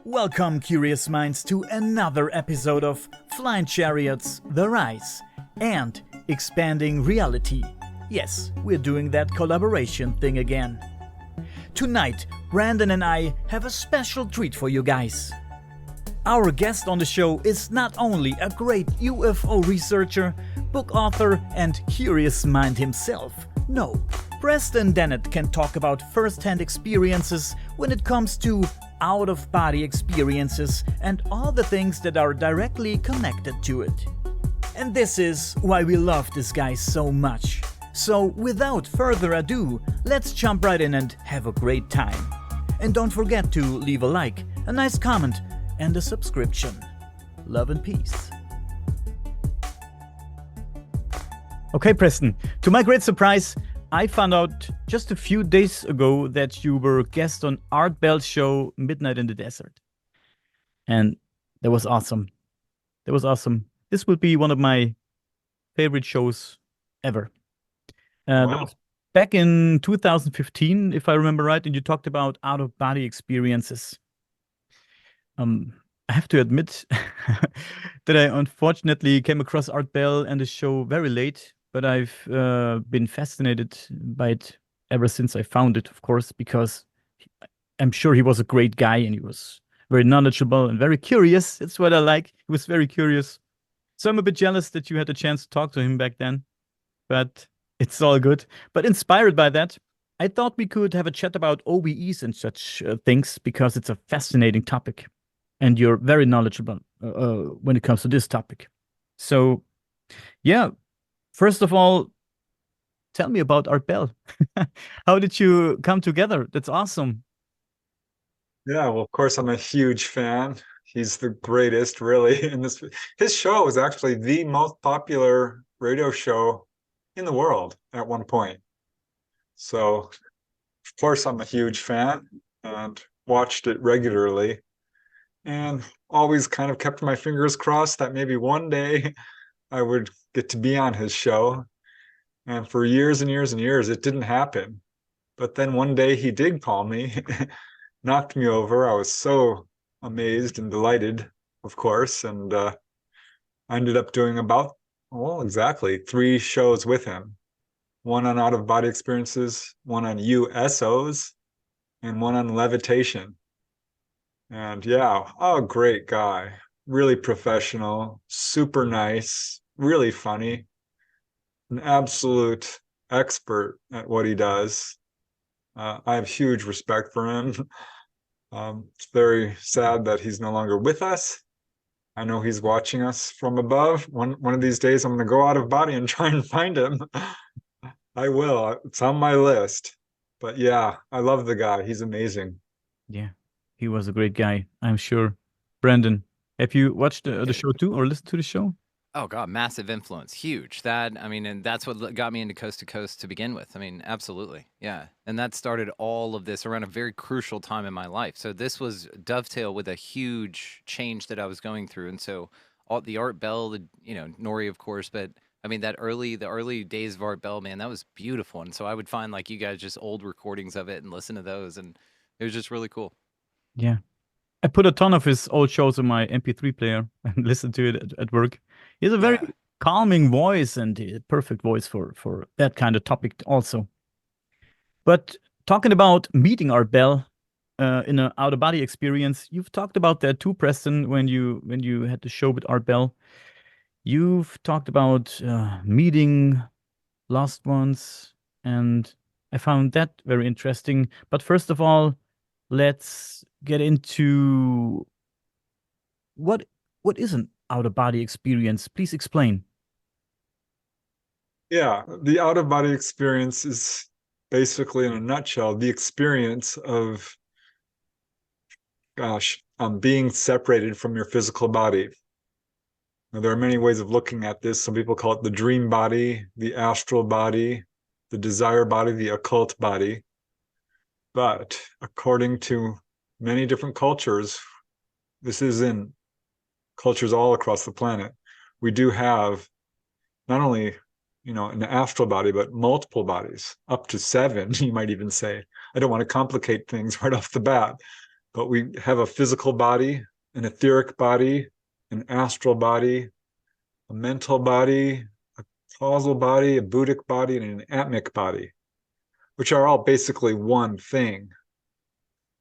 Welcome, curious minds, to another episode of Flying Chariots-The Rise and Expanding Reality. Yes, we're doing that collaboration thing again. Tonight, Brandon and I have a special treat for you guys. Our guest on the show is not only a great UFO researcher, book author, and curious mind himself. No, Preston Dennett can talk about first-hand experiences when it comes to out-of-body experiences and all the things that are directly connected to it. And this is why we love this guy so much. So without further ado, let's jump right in and have a great time. And don't forget to leave a like, a nice comment, and a subscription. Love and peace. Okay, Preston, to my great surprise, I found out just a few days ago that you were a guest on Art Bell's show Midnight in the Desert. And that was awesome. That was awesome. This will be one of my favorite shows ever. That was back in 2015, if I remember right, and you talked about out-of-body experiences. I have to admit that I unfortunately came across Art Bell and the show very late, but I've been fascinated by it ever since I found it, of course, because I'm sure he was a great guy and he was very knowledgeable and very curious. That's what I like. He was very curious. So I'm a bit jealous that you had a chance to talk to him back then, but it's all good. But inspired by that, I thought we could have a chat about OBEs and such things because it's a fascinating topic. And you're very knowledgeable when it comes to this topic. So, yeah, first of all, tell me about Art Bell. How did you come together? That's awesome. Yeah, well, of course, I'm a huge fan. He's the greatest, really. In this, his show was actually the most popular radio show in the world at one point. So, of course, I'm a huge fan and watched it regularly. And always kind of kept my fingers crossed that maybe one day I would get to be on his show. And for years and years and years, it didn't happen. But then one day he did call me, knocked me over. I was so amazed and delighted, of course. And I ended up doing about, exactly 3 shows with him. One on out-of-body experiences, one on USOs, and one on levitation. And yeah, great guy, really professional, super nice, really funny, an absolute expert at what he does. I have huge respect for him. It's very sad that he's no longer with us. I know he's watching us from above. One of these days, I'm going to go out of body and try and find him. I will. It's on my list. But yeah, I love the guy. He's amazing. Yeah. He was a great guy, I'm sure. Brandon, have you watched the show too or listened to the show? Oh God, massive influence, huge. And that's what got me into Coast to Coast to begin with. I mean, absolutely, yeah. And that started all of this around a very crucial time in my life. So this was dovetail with a huge change that I was going through. And so all the Art Bell, Nori, of course, but I mean the early days of Art Bell, man, that was beautiful. And so I would find like you guys just old recordings of it and listen to those, and it was just really cool. Yeah. I put a ton of his old shows in my MP3 player and listened to it at work. He has a very calming voice and a perfect voice for that kind of topic also. But talking about meeting Art Bell in an out-of-body experience, you've talked about that too, Preston, when you had the show with Art Bell. You've talked about meeting lost ones, and I found that very interesting. But first of all, let's get into what is an out-of-body experience. Please explain. Yeah, the out-of-body experience is basically, in a nutshell, the experience of, being separated from your physical body. Now, there are many ways of looking at this. Some people call it the dream body, the astral body, the desire body, the occult body. But according to many different cultures, this is in cultures all across the planet, we do have not only, an astral body, but multiple bodies, up to 7, you might even say. I don't want to complicate things right off the bat, but we have a physical body, an etheric body, an astral body, a mental body, a causal body, a buddhic body, and an atmic body, which are all basically one thing.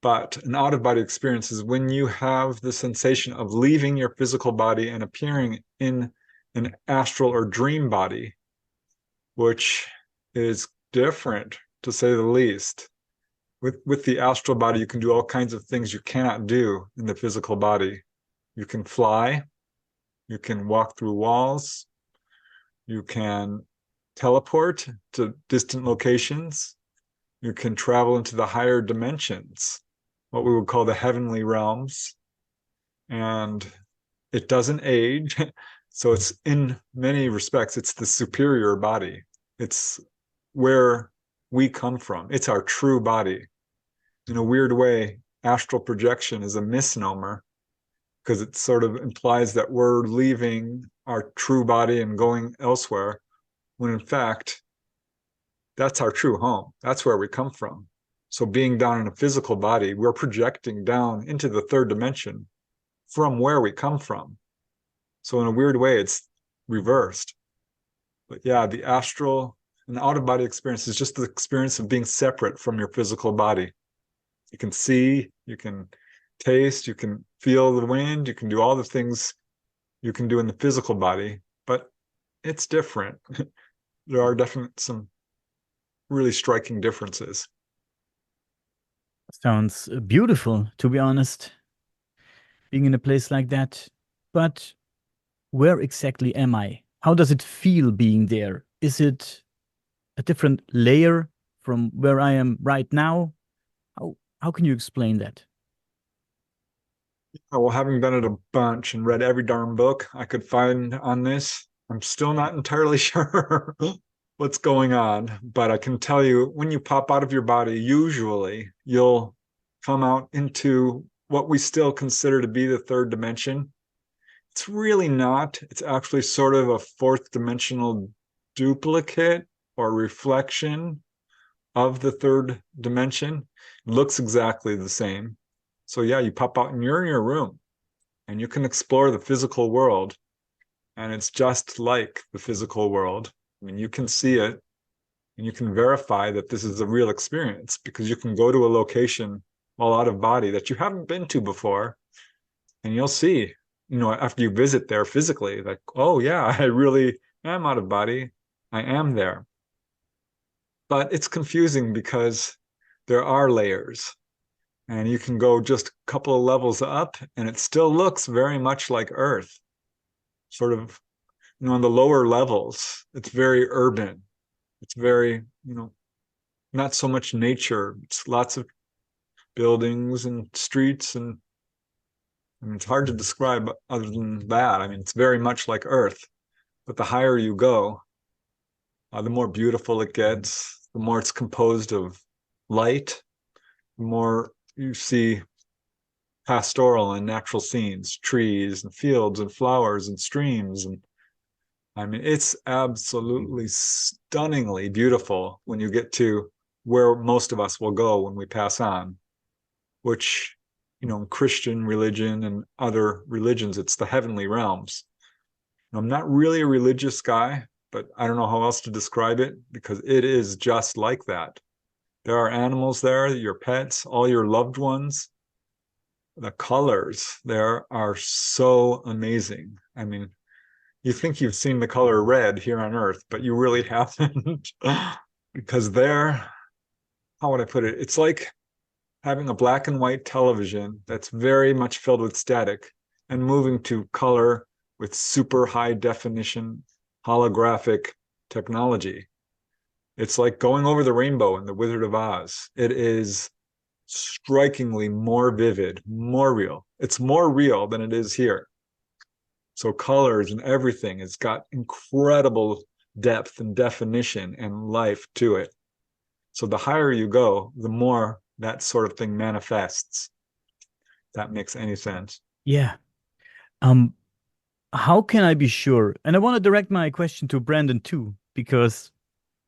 But an out-of-body experience is when you have the sensation of leaving your physical body and appearing in an astral or dream body, which is different, to say the least. With the astral body, you can do all kinds of things you cannot do in the physical body. You can fly, you can walk through walls, you can teleport to distant locations, you can travel into the higher dimensions, what we would call the heavenly realms, and it doesn't age. So it's, in many respects, it's the superior body. It's where we come from. It's our true body. In a weird way, astral projection is a misnomer because it sort of implies that we're leaving our true body and going elsewhere, when in fact, that's our true home. That's where we come from. So being down in a physical body, we're projecting down into the third dimension from where we come from. So in a weird way, it's reversed. But yeah, the astral and out-of-body experience is just the experience of being separate from your physical body. You can see, you can taste, you can feel the wind, you can do all the things you can do in the physical body, but it's different. There are definitely some really striking differences. Sounds beautiful, to be honest, being in a place like that. But where exactly am I? How does it feel being there? Is it a different layer from where I am right now? How can you explain that? Well, having been at a bunch and read every darn book I could find on this, I'm still not entirely sure what's going on. But I can tell you, when you pop out of your body, usually you'll come out into what we still consider to be the third dimension. It's really not. It's actually sort of a fourth dimensional duplicate or reflection of the third dimension. It looks exactly the same. So yeah, you pop out and you're in your room and you can explore the physical world, and it's just like the physical world. I mean, you can see it and you can verify that this is a real experience, because you can go to a location while out of body that you haven't been to before, and you'll see, after you visit there physically, like, oh yeah, I really am out of body. I am there. But it's confusing because there are layers, and you can go just a couple of levels up and it still looks very much like Earth. Sort of, on the lower levels, it's very urban. It's very, not so much nature. It's lots of buildings and streets, and I mean, it's hard to describe other than that. I mean, it's very much like Earth. But the higher you go, the more beautiful it gets, the more it's composed of light, the more you see pastoral and natural scenes, trees and fields and flowers and streams. And I mean, it's absolutely stunningly beautiful when you get to where most of us will go when we pass on, which, in Christian religion and other religions, it's the heavenly realms. I'm not really a religious guy, but I don't know how else to describe it, because it is just like that. There are animals there, your pets, all your loved ones. The colors there are so amazing. I mean, you think you've seen the color red here on Earth, but you really haven't. Because there, how would I put it? It's like having a black and white television that's very much filled with static and moving to color with super high definition holographic technology. It's like going over the rainbow in The Wizard of Oz. It is strikingly more vivid, more real. It's more real than it is here. So colors and everything, it's got incredible depth and definition and life to it. So the higher you go, the more that sort of thing manifests. If that makes any sense. Yeah. How can I be sure? And I want to direct my question to Brandon too, because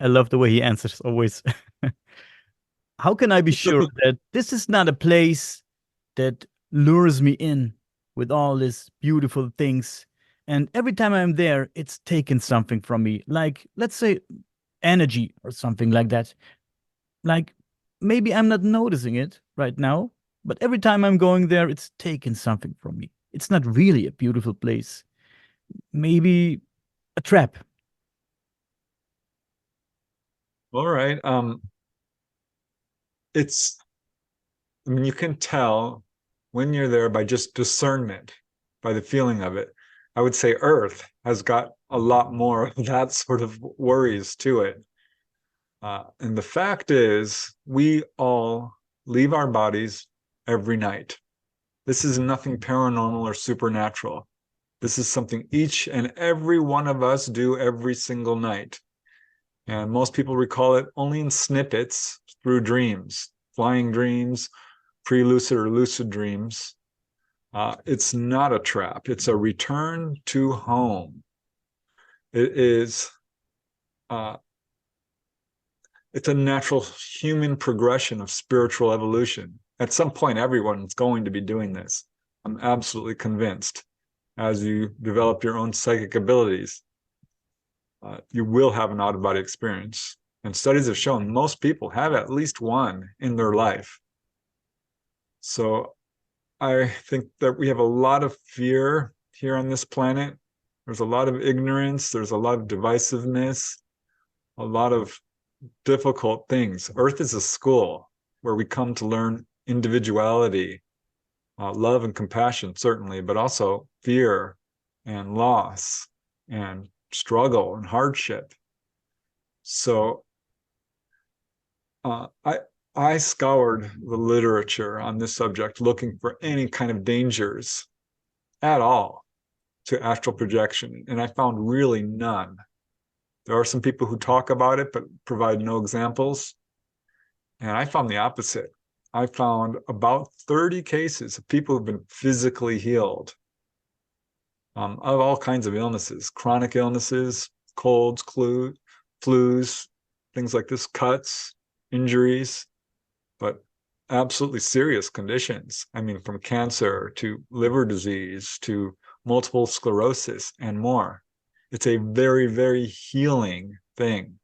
I love the way he answers always. How can I be sure that this is not a place that lures me in with all these beautiful things. And every time I'm there, it's taken something from me. Like, let's say, energy or something like that. Like, maybe I'm not noticing it right now, but every time I'm going there, it's taken something from me. It's not really a beautiful place. Maybe a trap. All right. It's, I mean, you can tell when you're there by just discernment, by the feeling of it. I would say Earth has got a lot more of that sort of worries to it. And the fact is, we all leave our bodies every night. This is nothing paranormal or supernatural. This is something each and every one of us do every single night. And most people recall it only in snippets through dreams, flying dreams, pre-lucid or lucid dreams. It's not a trap. It's a return to home. It is, it's a natural human progression of spiritual evolution. At some point, everyone's going to be doing this. I'm absolutely convinced. As you develop your own psychic abilities, you will have an out-of-body experience. And studies have shown most people have at least one in their life. So I think that we have a lot of fear here on this planet. There's a lot of ignorance. There's a lot of divisiveness, a lot of difficult things. Earth is a school where we come to learn individuality, love and compassion, certainly, but also fear and loss and struggle and hardship. So I scoured the literature on this subject looking for any kind of dangers at all to astral projection, and I found really none. There are some people who talk about it but provide no examples, and I found the opposite. I found about 30 cases of people who've been physically healed of all kinds of illnesses, chronic illnesses, colds, flus, things like this, cuts, injuries, but absolutely serious conditions. I mean, from cancer to liver disease to multiple sclerosis and more. It's a very, very healing thing.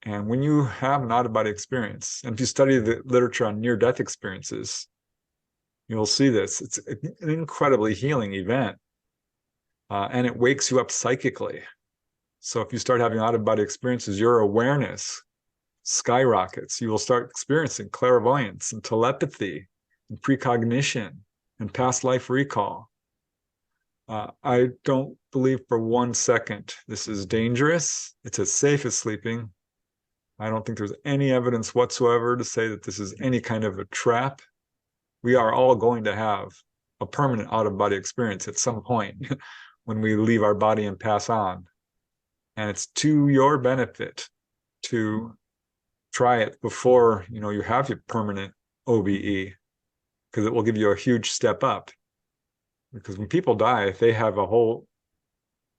And when you have an out-of-body experience, and if you study the literature on near-death experiences, you'll see this. It's an incredibly healing event. And it wakes you up psychically. So if you start having out-of-body experiences, your awareness skyrockets. You will start experiencing clairvoyance and telepathy and precognition and past life recall. I don't believe for 1 second this is dangerous. It's as safe as sleeping. I don't think there's any evidence whatsoever to say that this is any kind of a trap. We are all going to have a permanent out-of-body experience at some point when we leave our body and pass on. And it's to your benefit to try it before you have your permanent OBE, because it will give you a huge step up. Because when people die, they have a whole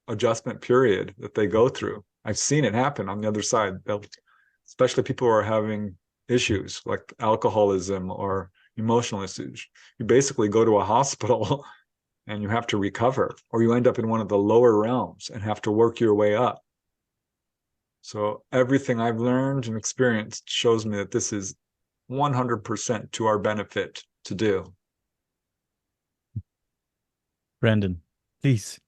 adjustment period that they go through. I've seen it happen on the other side, especially people who are having issues like alcoholism or emotional issues. You basically go to a hospital and you have to recover, or you end up in one of the lower realms and have to work your way up. So everything I've learned and experienced shows me that this is 100% to our benefit to do. Brandon, please.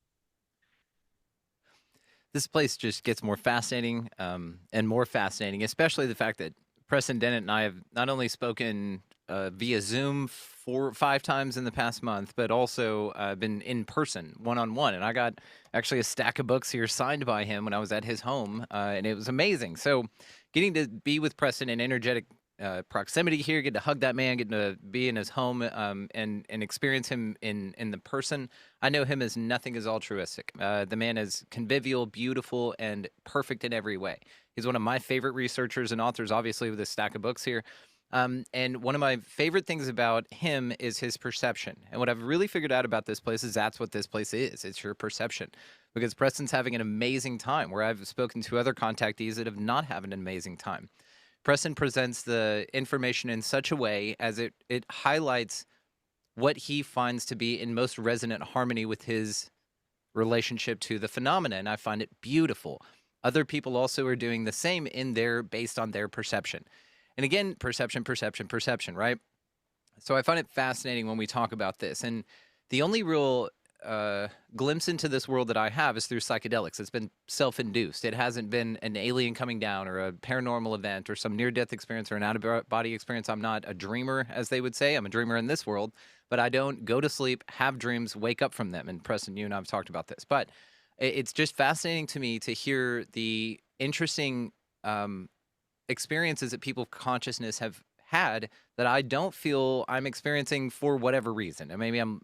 This place just gets more fascinating and more fascinating, especially the fact that Preston Dennett and I have not only spoken via Zoom 4 or 5 times in the past month, but also been in person, one-on-one. And I got actually a stack of books here signed by him when I was at his home, and it was amazing. So getting to be with Preston in energetic proximity here, getting to hug that man, getting to be in his home and experience him in the person. I know him as nothing is altruistic. The man is convivial, beautiful, and perfect in every way. He's one of my favorite researchers and authors, obviously, with a stack of books here. And one of my favorite things about him is his perception. And what I've really figured out about this place is that's what this place is. It's your perception. Because Preston's having an amazing time, where I've spoken to other contactees that have not had an amazing time. Preston presents the information in such a way as it highlights what he finds to be in most resonant harmony with his relationship to the phenomena, and I find it beautiful. Other people also are doing the same based on their perception. And again, perception, right? So I find it fascinating when we talk about this. And the only real glimpse into this world that I have is through psychedelics. It's been self-induced. It hasn't been an alien coming down or a paranormal event or some near-death experience or an out-of-body experience. I'm not a dreamer, as they would say. I'm a dreamer in this world, but I don't go to sleep, have dreams, wake up from them. And Preston, you and I have talked about this. But it's just fascinating to me to hear the interesting experiences that people of consciousness have had that I don't feel I'm experiencing for whatever reason. And maybe I'm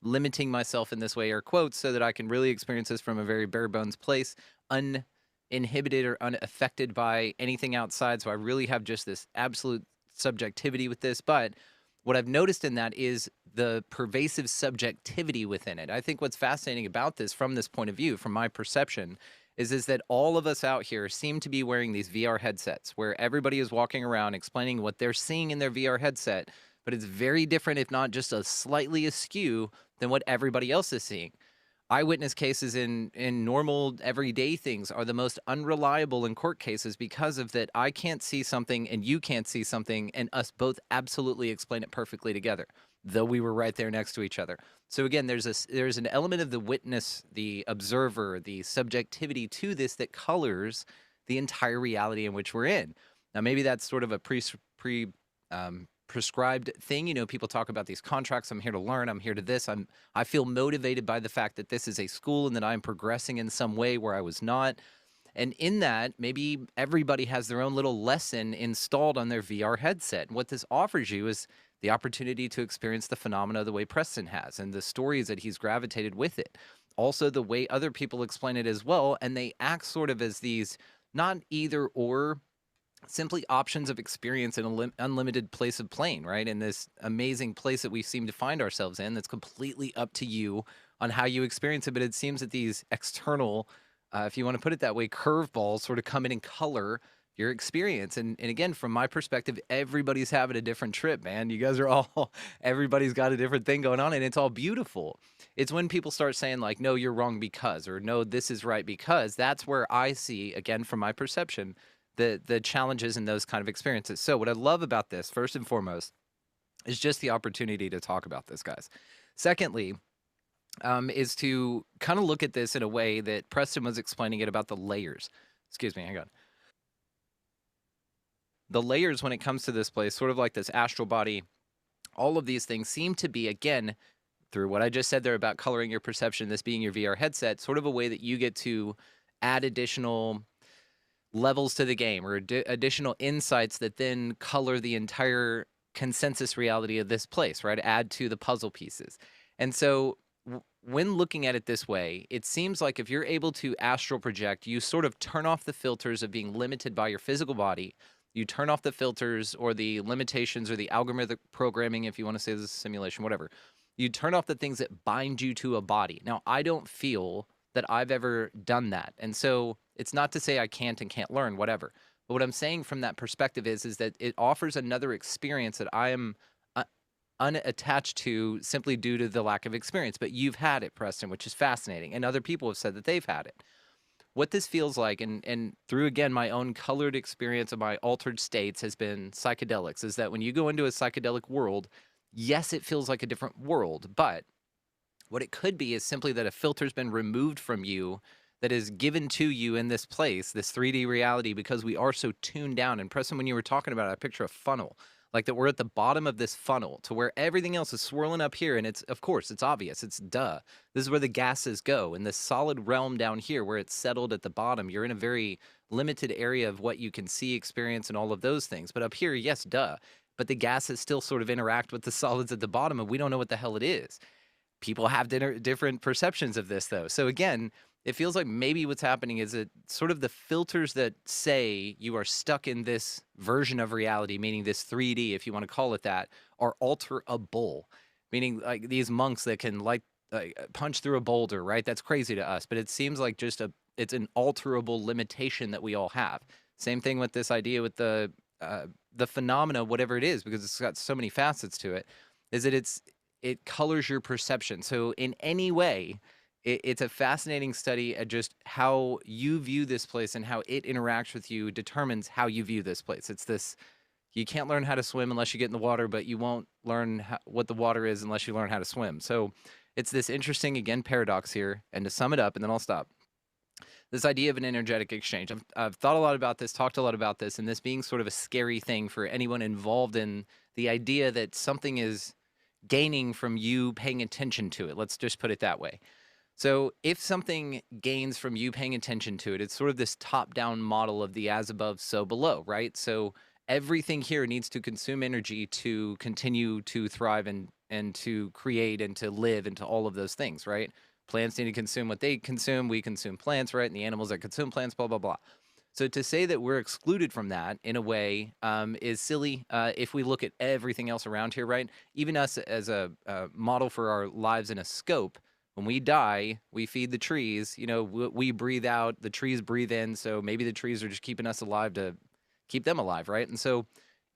limiting myself in this way, or quotes, so that I can really experience this from a very bare bones place, uninhibited or unaffected by anything outside. So I really have just this absolute subjectivity with this. But what I've noticed in that is the pervasive subjectivity within it. I think what's fascinating about this from this point of view, from my perception, is that all of us out here seem to be wearing these VR headsets where everybody is walking around explaining what they're seeing in their VR headset, but it's very different, if not just a slightly askew, than what everybody else is seeing. Eyewitness cases in normal everyday things are the most unreliable in court cases because of that. I can't see something and you can't see something, and us both absolutely explain it perfectly together, though we were right there next to each other. So again, there's an element of the witness, the observer, the subjectivity to this that colors the entire reality in which we're in. Now, maybe that's sort of a prescribed thing. You know, people talk about these contracts. I'm here to learn. I'm here to this. I feel motivated by the fact that this is a school and that I'm progressing in some way where I was not. And in that, maybe everybody has their own little lesson installed on their VR headset. And what this offers you is the opportunity to experience the phenomena the way Preston has and the stories that he's gravitated with it. Also, the way other people explain it as well. And they act sort of as these not either or, simply options of experience in an unlimited place of plane, right? In this amazing place that we seem to find ourselves in, that's completely up to you on how you experience it. But it seems that these external, if you want to put it that way, curveballs sort of come in and color your experience. And again, from my perspective, everybody's having a different trip, man. You guys are all, everybody's got a different thing going on, and it's all beautiful. It's when people start saying like, no, you're wrong because, or no, this is right because, that's where I see, again, from my perception, the challenges in those kind of experiences. So what I love about this, first and foremost, is just the opportunity to talk about this, guys. Secondly, is to kind of look at this in a way that Preston was explaining it about the layers. Excuse me, hang on. The layers when it comes to this place, sort of like this astral body, all of these things seem to be, again, through what I just said there about coloring your perception, this being your VR headset, sort of a way that you get to add additional levels to the game, or additional insights that then color the entire consensus reality of this place, right? Add to the puzzle pieces. And so when looking at it this way, it seems like if you're able to astral project, you sort of turn off the filters of being limited by your physical body. You turn off the filters or the limitations or the algorithmic programming, if you want to say this is a simulation, whatever. You turn off the things that bind you to a body. Now, I don't feel that I've ever done that. And so it's not to say I can't and can't learn, whatever. But what I'm saying from that perspective is that it offers another experience that I am unattached to simply due to the lack of experience. But you've had it, Preston, which is fascinating. And other people have said that they've had it. What this feels like, and through, again, my own colored experience of my altered states has been psychedelics, is that when you go into a psychedelic world, yes, it feels like a different world. But what it could be is simply that a filter's been removed from you that is given to you in this place, this 3D reality, because we are so tuned down. And Preston, when you were talking about it, I picture a funnel, like that we're at the bottom of this funnel to where everything else is swirling up here. And it's, of course, it's obvious. It's duh. This is where the gases go. In this solid realm down here where it's settled at the bottom, you're in a very limited area of what you can see, experience, and all of those things. But up here, yes, duh. But the gases still sort of interact with the solids at the bottom, and we don't know what the hell it is. People have different perceptions of this, though. So again, it feels like maybe what's happening is that sort of the filters that say you are stuck in this version of reality, meaning this 3D, if you want to call it that, are alterable, meaning like these monks that can like punch through a boulder, right? That's crazy to us, but it seems like just it's an alterable limitation that we all have. Same thing with this idea with the phenomena, whatever it is, because it's got so many facets to it, is that it colors your perception. So in any way, it's a fascinating study at just how you view this place, and how it interacts with you determines how you view this place. It's this, you can't learn how to swim unless you get in the water, but you won't learn what the water is unless you learn how to swim. So it's this interesting, again, paradox here. And to sum it up, and then I'll stop, this idea of an energetic exchange. I've thought a lot about this, talked a lot about this, and this being sort of a scary thing for anyone involved in the idea that something is gaining from you paying attention to it. Let's just put it that way. So if something gains from you paying attention to it, it's sort of this top-down model of the as above, so below, right? So everything here needs to consume energy to continue to thrive and to create and to live and to all of those things, right? Plants need to consume what they consume. We consume plants, right? And the animals that consume plants, blah, blah, blah. So to say that we're excluded from that in a way is silly if we look at everything else around here, right? Even us as a model for our lives in a scope, when we die, we feed the trees, you know, we breathe out, the trees breathe in. So maybe the trees are just keeping us alive to keep them alive, right? And so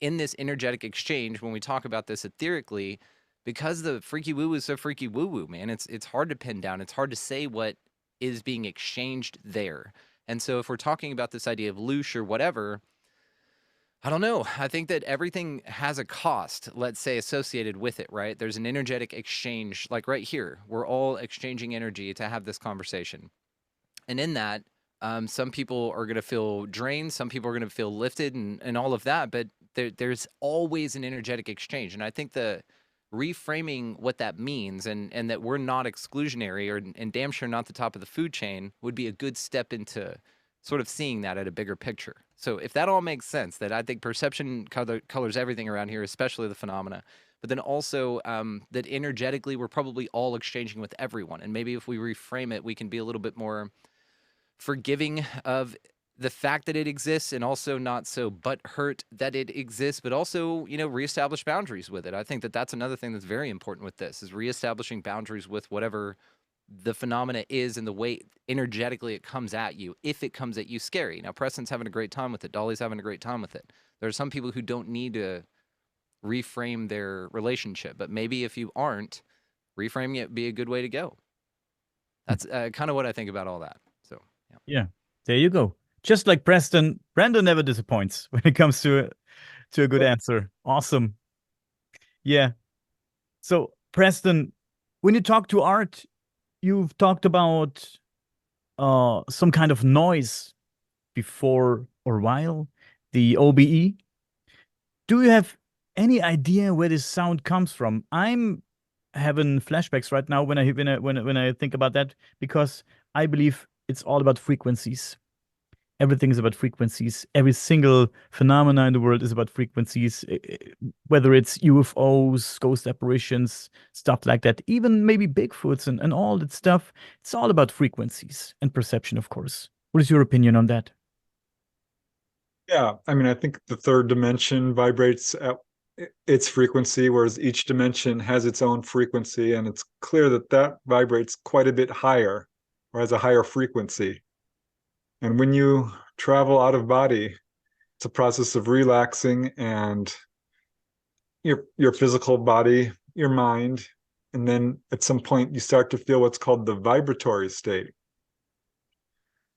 in this energetic exchange, when we talk about this etherically, because the freaky woo is so freaky woo woo, man, it's hard to pin down. It's hard to say what is being exchanged there. And so if we're talking about this idea of loosh or whatever, I don't know. I think that everything has a cost, let's say, associated with it, right? There's an energetic exchange, like right here. We're all exchanging energy to have this conversation. And in that, some people are going to feel drained. Some people are going to feel lifted and all of that. But there's always an energetic exchange. And I think the reframing what that means and that we're not exclusionary or and damn sure not the top of the food chain would be a good step into sort of seeing that at a bigger picture. So if that all makes sense, that I think perception colors everything around here, especially the phenomena, but then also that energetically we're probably all exchanging with everyone. And maybe if we reframe it, we can be a little bit more forgiving of the fact that it exists, and also not so butthurt that it exists, but also, you know, reestablish boundaries with it. I think that that's another thing that's very important with this, is reestablishing boundaries with whatever the phenomena is and the way energetically it comes at you, if it comes at you scary. Now, Preston's having a great time with it. Dolly's having a great time with it. There are some people who don't need to reframe their relationship, but maybe if you aren't, reframing it would be a good way to go. That's kind of what I think about all that. So, yeah, there you go. Just like Preston, Brandon never disappoints when it comes to a good answer. Awesome. Yeah. So, Preston, when you talk to Art, you've talked about some kind of noise before or while, the OBE. Do you have any idea where this sound comes from? I'm having flashbacks right now when I think about that, because I believe it's all about frequencies. Everything is about frequencies. Every single phenomena in the world is about frequencies, whether it's UFOs, ghost apparitions, stuff like that, even maybe Bigfoots and all that stuff. It's all about frequencies and perception, of course. What is your opinion on that? Yeah, I mean, I think the third dimension vibrates at its frequency, whereas each dimension has its own frequency, and it's clear that that vibrates quite a bit higher, or has a higher frequency. And when you travel out of body, it's a process of relaxing, and your physical body, your mind, and then at some point you start to feel what's called the vibratory state.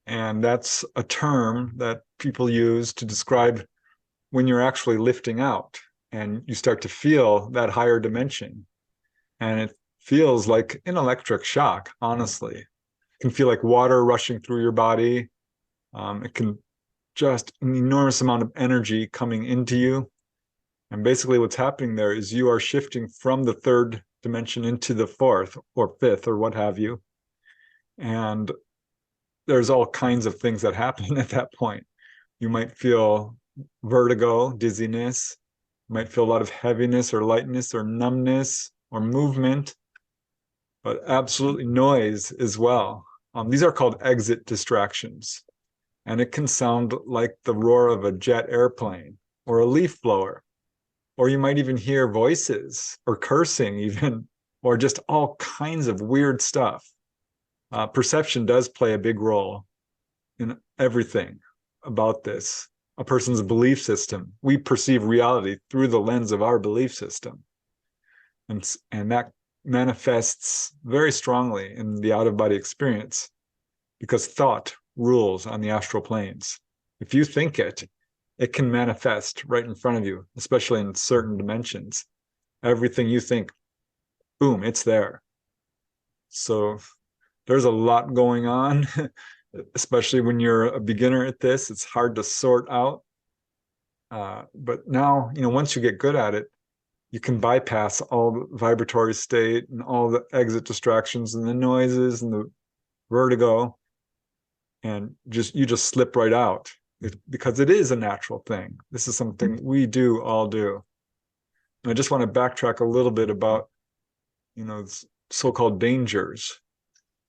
And that's a term that people use to describe when you're actually lifting out and you start to feel that higher dimension. And it feels like an electric shock, honestly. It can feel like water rushing through your body. It can just an enormous amount of energy coming into you. And basically what's happening there is you are shifting from the third dimension into the fourth or fifth or what have you. And there's all kinds of things that happen at that point. You might feel vertigo, dizziness. You might feel a lot of heaviness or lightness or numbness or movement, but absolutely noise as well. These are called exit distractions. And it can sound like the roar of a jet airplane or a leaf blower. Or you might even hear voices or cursing even, or just all kinds of weird stuff. Perception does play a big role in everything about this. A person's belief system. We perceive reality through the lens of our belief system. And that manifests very strongly in the out-of-body experience because thought rules on the astral planes. If you think it, it can manifest right in front of you, especially in certain dimensions. Everything you think, boom, it's there. So there's a lot going on, especially when you're a beginner at this. It's hard to sort out. But now, once you get good at it, you can bypass all the vibratory state and all the exit distractions and the noises and the vertigo, and you just slip right out because it is a natural thing. This is something we all do. And I just want to backtrack a little bit about, so-called dangers,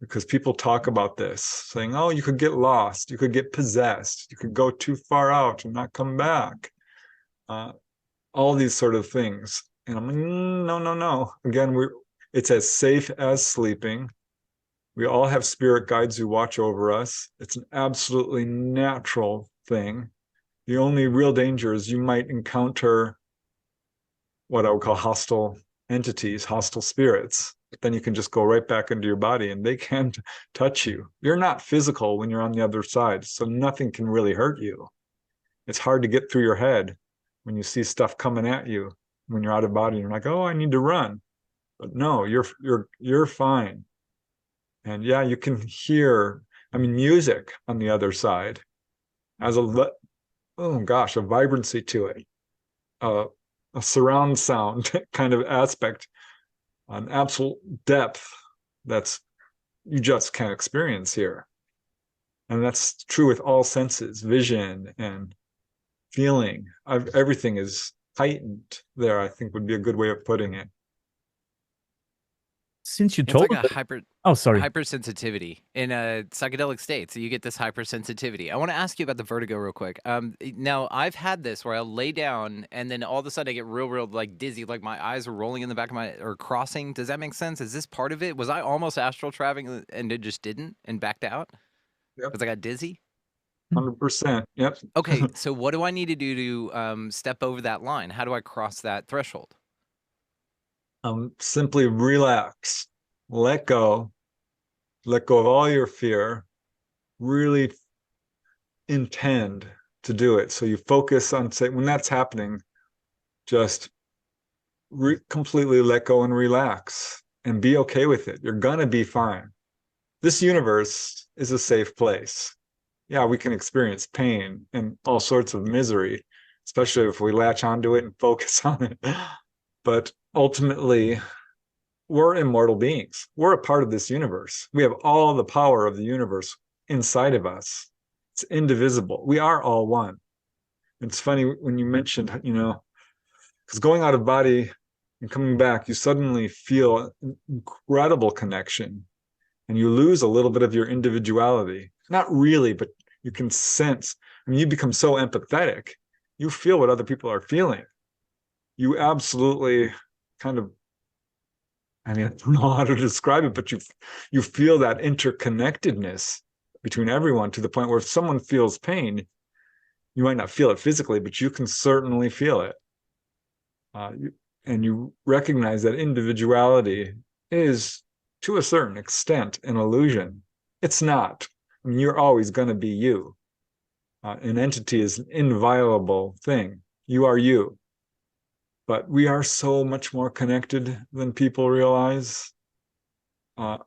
because people talk about this, saying, oh, you could get lost, you could get possessed, you could go too far out and not come back. All these sort of things. And I'm like, no. Again, it's as safe as sleeping. We all have spirit guides who watch over us. It's an absolutely natural thing. The only real danger is you might encounter what I would call hostile entities, hostile spirits. But then you can just go right back into your body and they can't touch you. You're not physical when you're on the other side, so nothing can really hurt you. It's hard to get through your head when you see stuff coming at you when you're out of body. You're like, oh, I need to run. But no, you're fine. And yeah, you can hear, music on the other side has a vibrancy to it, a surround sound kind of aspect, an absolute depth that's you just can't experience here. And that's true with all senses, vision and feeling. Everything is heightened there, I think would be a good way of putting it. Since you It's told like a sorry. hypersensitivity in a psychedelic state. So you get this hypersensitivity. I want to ask you about the vertigo real quick. Now I've had this where I'll lay down and then all of a sudden I get real like dizzy, like my eyes are rolling in the back of or crossing. Does that make sense? Is this part of it? Was I almost astral traveling and it just didn't and backed out? Yep. Because I got dizzy? 100%. Yep. Okay, so what do I need to do to step over that line? How do I cross that threshold? Simply relax, let go of all your fear, really intend to do it. So you focus on, when that's happening, just completely let go and relax and be okay with it. You're gonna be fine. This universe is a safe place. Yeah, we can experience pain and all sorts of misery, especially if we latch onto it and focus on it. But ultimately, we're immortal beings. We're a part of this universe. We have all the power of the universe inside of us. It's indivisible. We are all one. It's funny when you mentioned, because going out of body and coming back, you suddenly feel an incredible connection and you lose a little bit of your individuality. Not really, but you can sense. You become so empathetic. You feel what other people are feeling. You absolutely kind of, I don't know how to describe it, but you feel that interconnectedness between everyone to the point where if someone feels pain, you might not feel it physically, but you can certainly feel it. And you recognize that individuality is, to a certain extent, an illusion. It's not. You're always going to be you. An entity is an inviolable thing. You are you. But we are so much more connected than people realize. I'm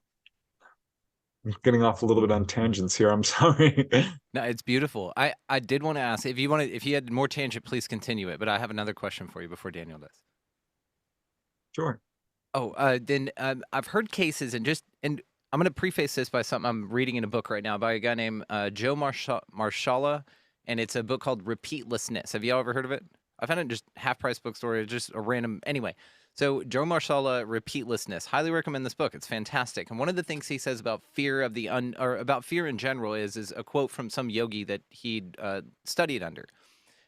getting off a little bit on tangents here. I'm sorry. No, it's beautiful. I did want to ask if you had more tangent, please continue it. But I have another question for you before Daniel does. Sure. Oh, then I've heard cases and I'm going to preface this by something I'm reading in a book right now by a guy named Joe Marshala, and it's a book called Repeatlessness. Have y'all ever heard of it? I found it just half-price bookstore. It's just a random... Anyway, so Joe Marshala, Repeatlessness. Highly recommend this book. It's fantastic. And one of the things he says about fear of the or about fear in general is a quote from some yogi that he'd studied under.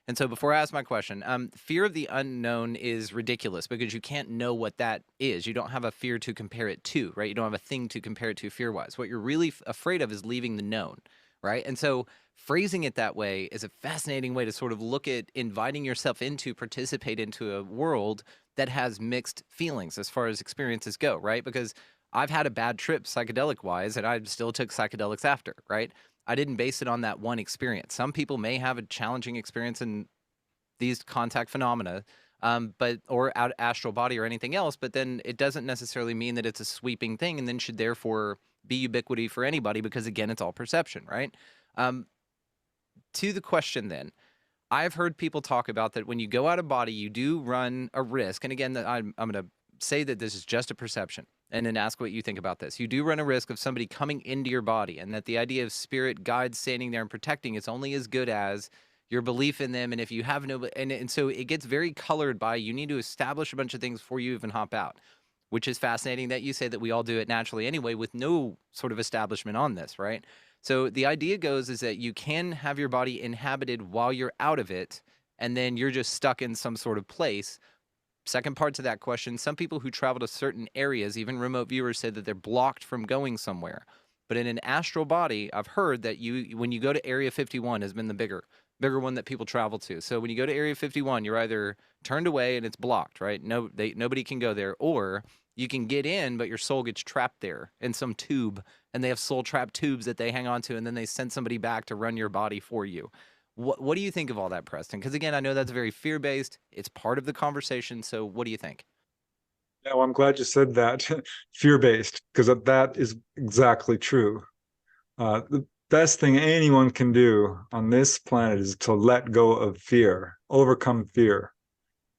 And so before I ask my question, fear of the unknown is ridiculous because you can't know what that is. You don't have a fear to compare it to, right? You don't have a thing to compare it to fear-wise. What you're really afraid of is leaving the known, right? And so phrasing it that way is a fascinating way to sort of look at inviting yourself into, participate into a world that has mixed feelings as far as experiences go, right? Because I've had a bad trip psychedelic wise, and I still took psychedelics after, right? I didn't base it on that one experience. Some people may have a challenging experience in these contact phenomena, but or out astral body or anything else, but then it doesn't necessarily mean that it's a sweeping thing and then should therefore be ubiquity for anybody, because again, it's all perception, right? Um, to the question then, I've heard people talk about that when you go out of body, you do run a risk. And again, I'm going to say that this is just a perception and then ask what you think about this. You do run a risk of somebody coming into your body, and that the idea of spirit guides standing there and protecting is only as good as your belief in them. And if you have no, and so it gets very colored by, you need to establish a bunch of things before you even hop out, which is fascinating that you say that we all do it naturally anyway with no sort of establishment on this, right? So the idea goes is that you can have your body inhabited while you're out of it, and then you're just stuck in some sort of place. Second part to that question, some people who travel to certain areas, even remote viewers, say that they're blocked from going somewhere. But in an astral body, I've heard that when you go to Area 51 has been the bigger one that people travel to. So when you go to Area 51, you're either turned away and it's blocked, right? Nobody can go there, or you can get in, but your soul gets trapped there in some tube, and they have soul trap tubes that they hang on to, and then they send somebody back to run your body for you. What do you think of all that, Preston? Because again, I know that's very fear-based. It's part of the conversation. So what do you think? Yeah, well, I'm glad you said that. Fear-based, because that is exactly true. The best thing anyone can do on this planet is to let go of fear, overcome fear.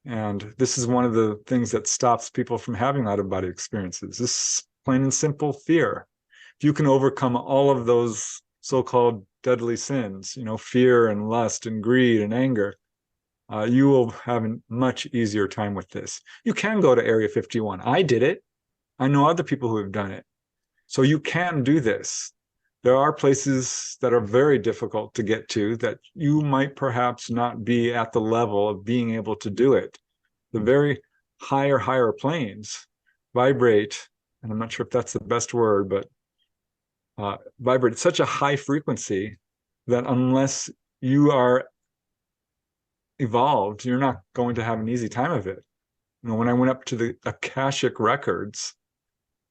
And this is one of the things that stops people from having out-of-body experiences. This is plain and simple fear. If you can overcome all of those so-called deadly sins, fear and lust and greed and anger, you will have a much easier time with this. You can go to Area 51. I did it. I know other people who have done it. So you can do this. There are places that are very difficult to get to that you might perhaps not be at the level of being able to do it. The very higher planes vibrate, and I'm not sure if that's the best word, but vibrate at such a high frequency that unless you are evolved, you're not going to have an easy time of it. When I went up to the Akashic records,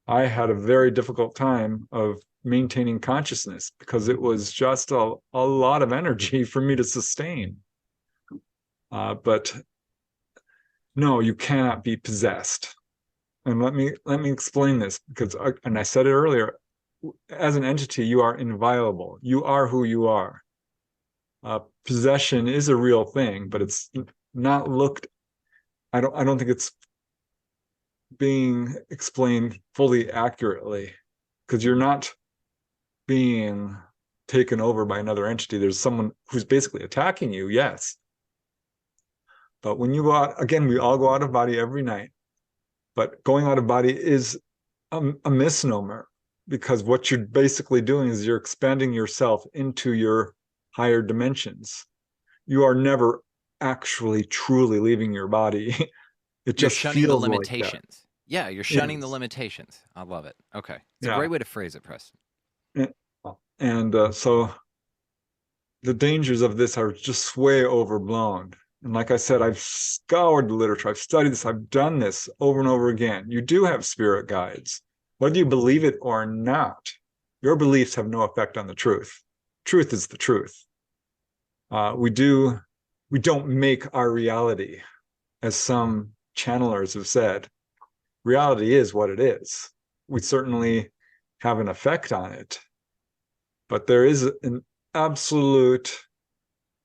I had a very difficult time of maintaining consciousness because it was just a lot of energy for me to sustain. But no, you cannot be possessed. And let me explain this, because and I said it earlier, as an entity, you are inviolable. You are who you are. Possession is a real thing, but it's not looked. I don't think it's being explained fully accurately, because you're not being taken over by another entity. There's someone who's basically attacking you, yes. But when you go out, again, we all go out of body every night. But going out of body is a misnomer, because what you're basically doing is you're expanding yourself into your higher dimensions. You are never actually truly leaving your body. It You're just shunning the feels like limitations. that. Yeah, you're shunning the Yes. limitations. I love it. Okay. It's a Yeah. great way to phrase it, Preston. And so the dangers of this are just way overblown. And like I said, I've scoured the literature, I've studied this, I've done this over and over again. You do have spirit guides. Whether you believe it or not, your beliefs have no effect on the truth. Truth is the truth. We don't make our reality, as some channelers have said. Reality is what it is. We certainly have an effect on it, but there is an absolute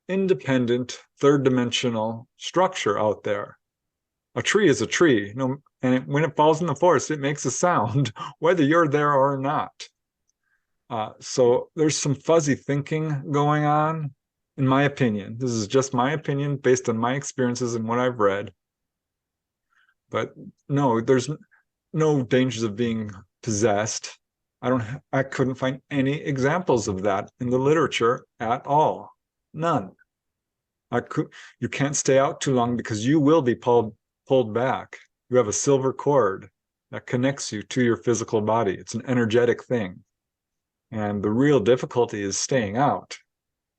independent third dimensional structure out there. A tree is a tree, and when it falls in the forest, it makes a sound, whether you're there or not. So there's some fuzzy thinking going on, in my opinion. This is just my opinion based on my experiences and what I've read. But no, there's no dangers of being possessed. I couldn't find any examples of that in the literature at all. None. You can't stay out too long, because you will be pulled back. You have a silver cord that connects you to your physical body. It's an energetic thing. And the real difficulty is staying out.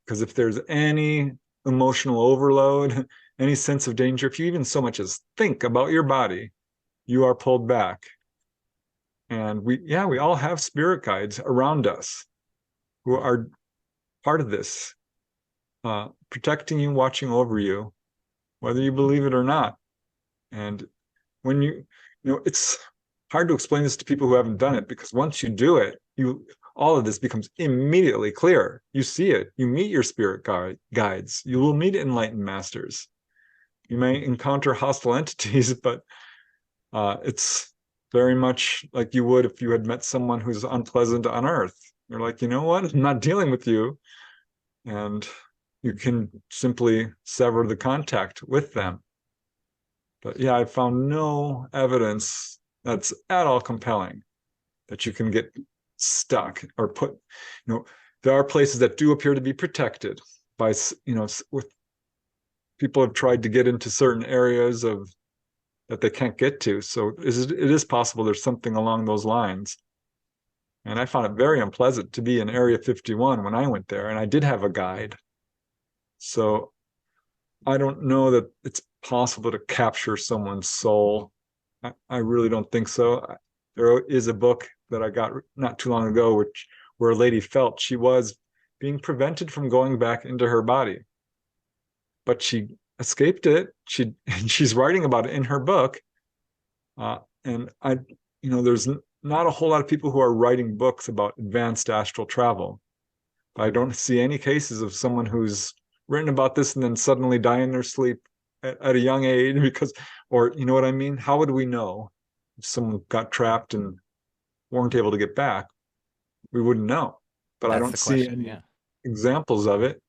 Because if there's any emotional overload, any sense of danger, if you even so much as think about your body, you are pulled back. And we all have spirit guides around us who are part of this, protecting you, watching over you, whether you believe it or not. And when you know, it's hard to explain this to people who haven't done it, because once you do it, all of this becomes immediately clear. You see it. You meet your spirit guides. You will meet enlightened masters. You may encounter hostile entities, but it's very much like you would if you had met someone who's unpleasant on Earth. You're like, you know what? I'm not dealing with you. And you can simply sever the contact with them. But yeah, I found no evidence that's at all compelling that you can get stuck or put, there are places that do appear to be protected by, with people have tried to get into certain areas that they can't get to. So it is possible there's something along those lines. And I found it very unpleasant to be in Area 51 when I went there, and I did have a guide. So I don't know that it's possible to capture someone's soul. I really don't think so. There is a book that I got not too long ago, where a lady felt she was being prevented from going back into her body, but she escaped it. She's writing about it in her book, and there's not a whole lot of people who are writing books about advanced astral travel. I don't see any cases of someone who's written about this and then suddenly die in their sleep at a young age, or you know what I mean? How would we know if someone got trapped and weren't able to get back? We wouldn't know. But I don't see any examples of it.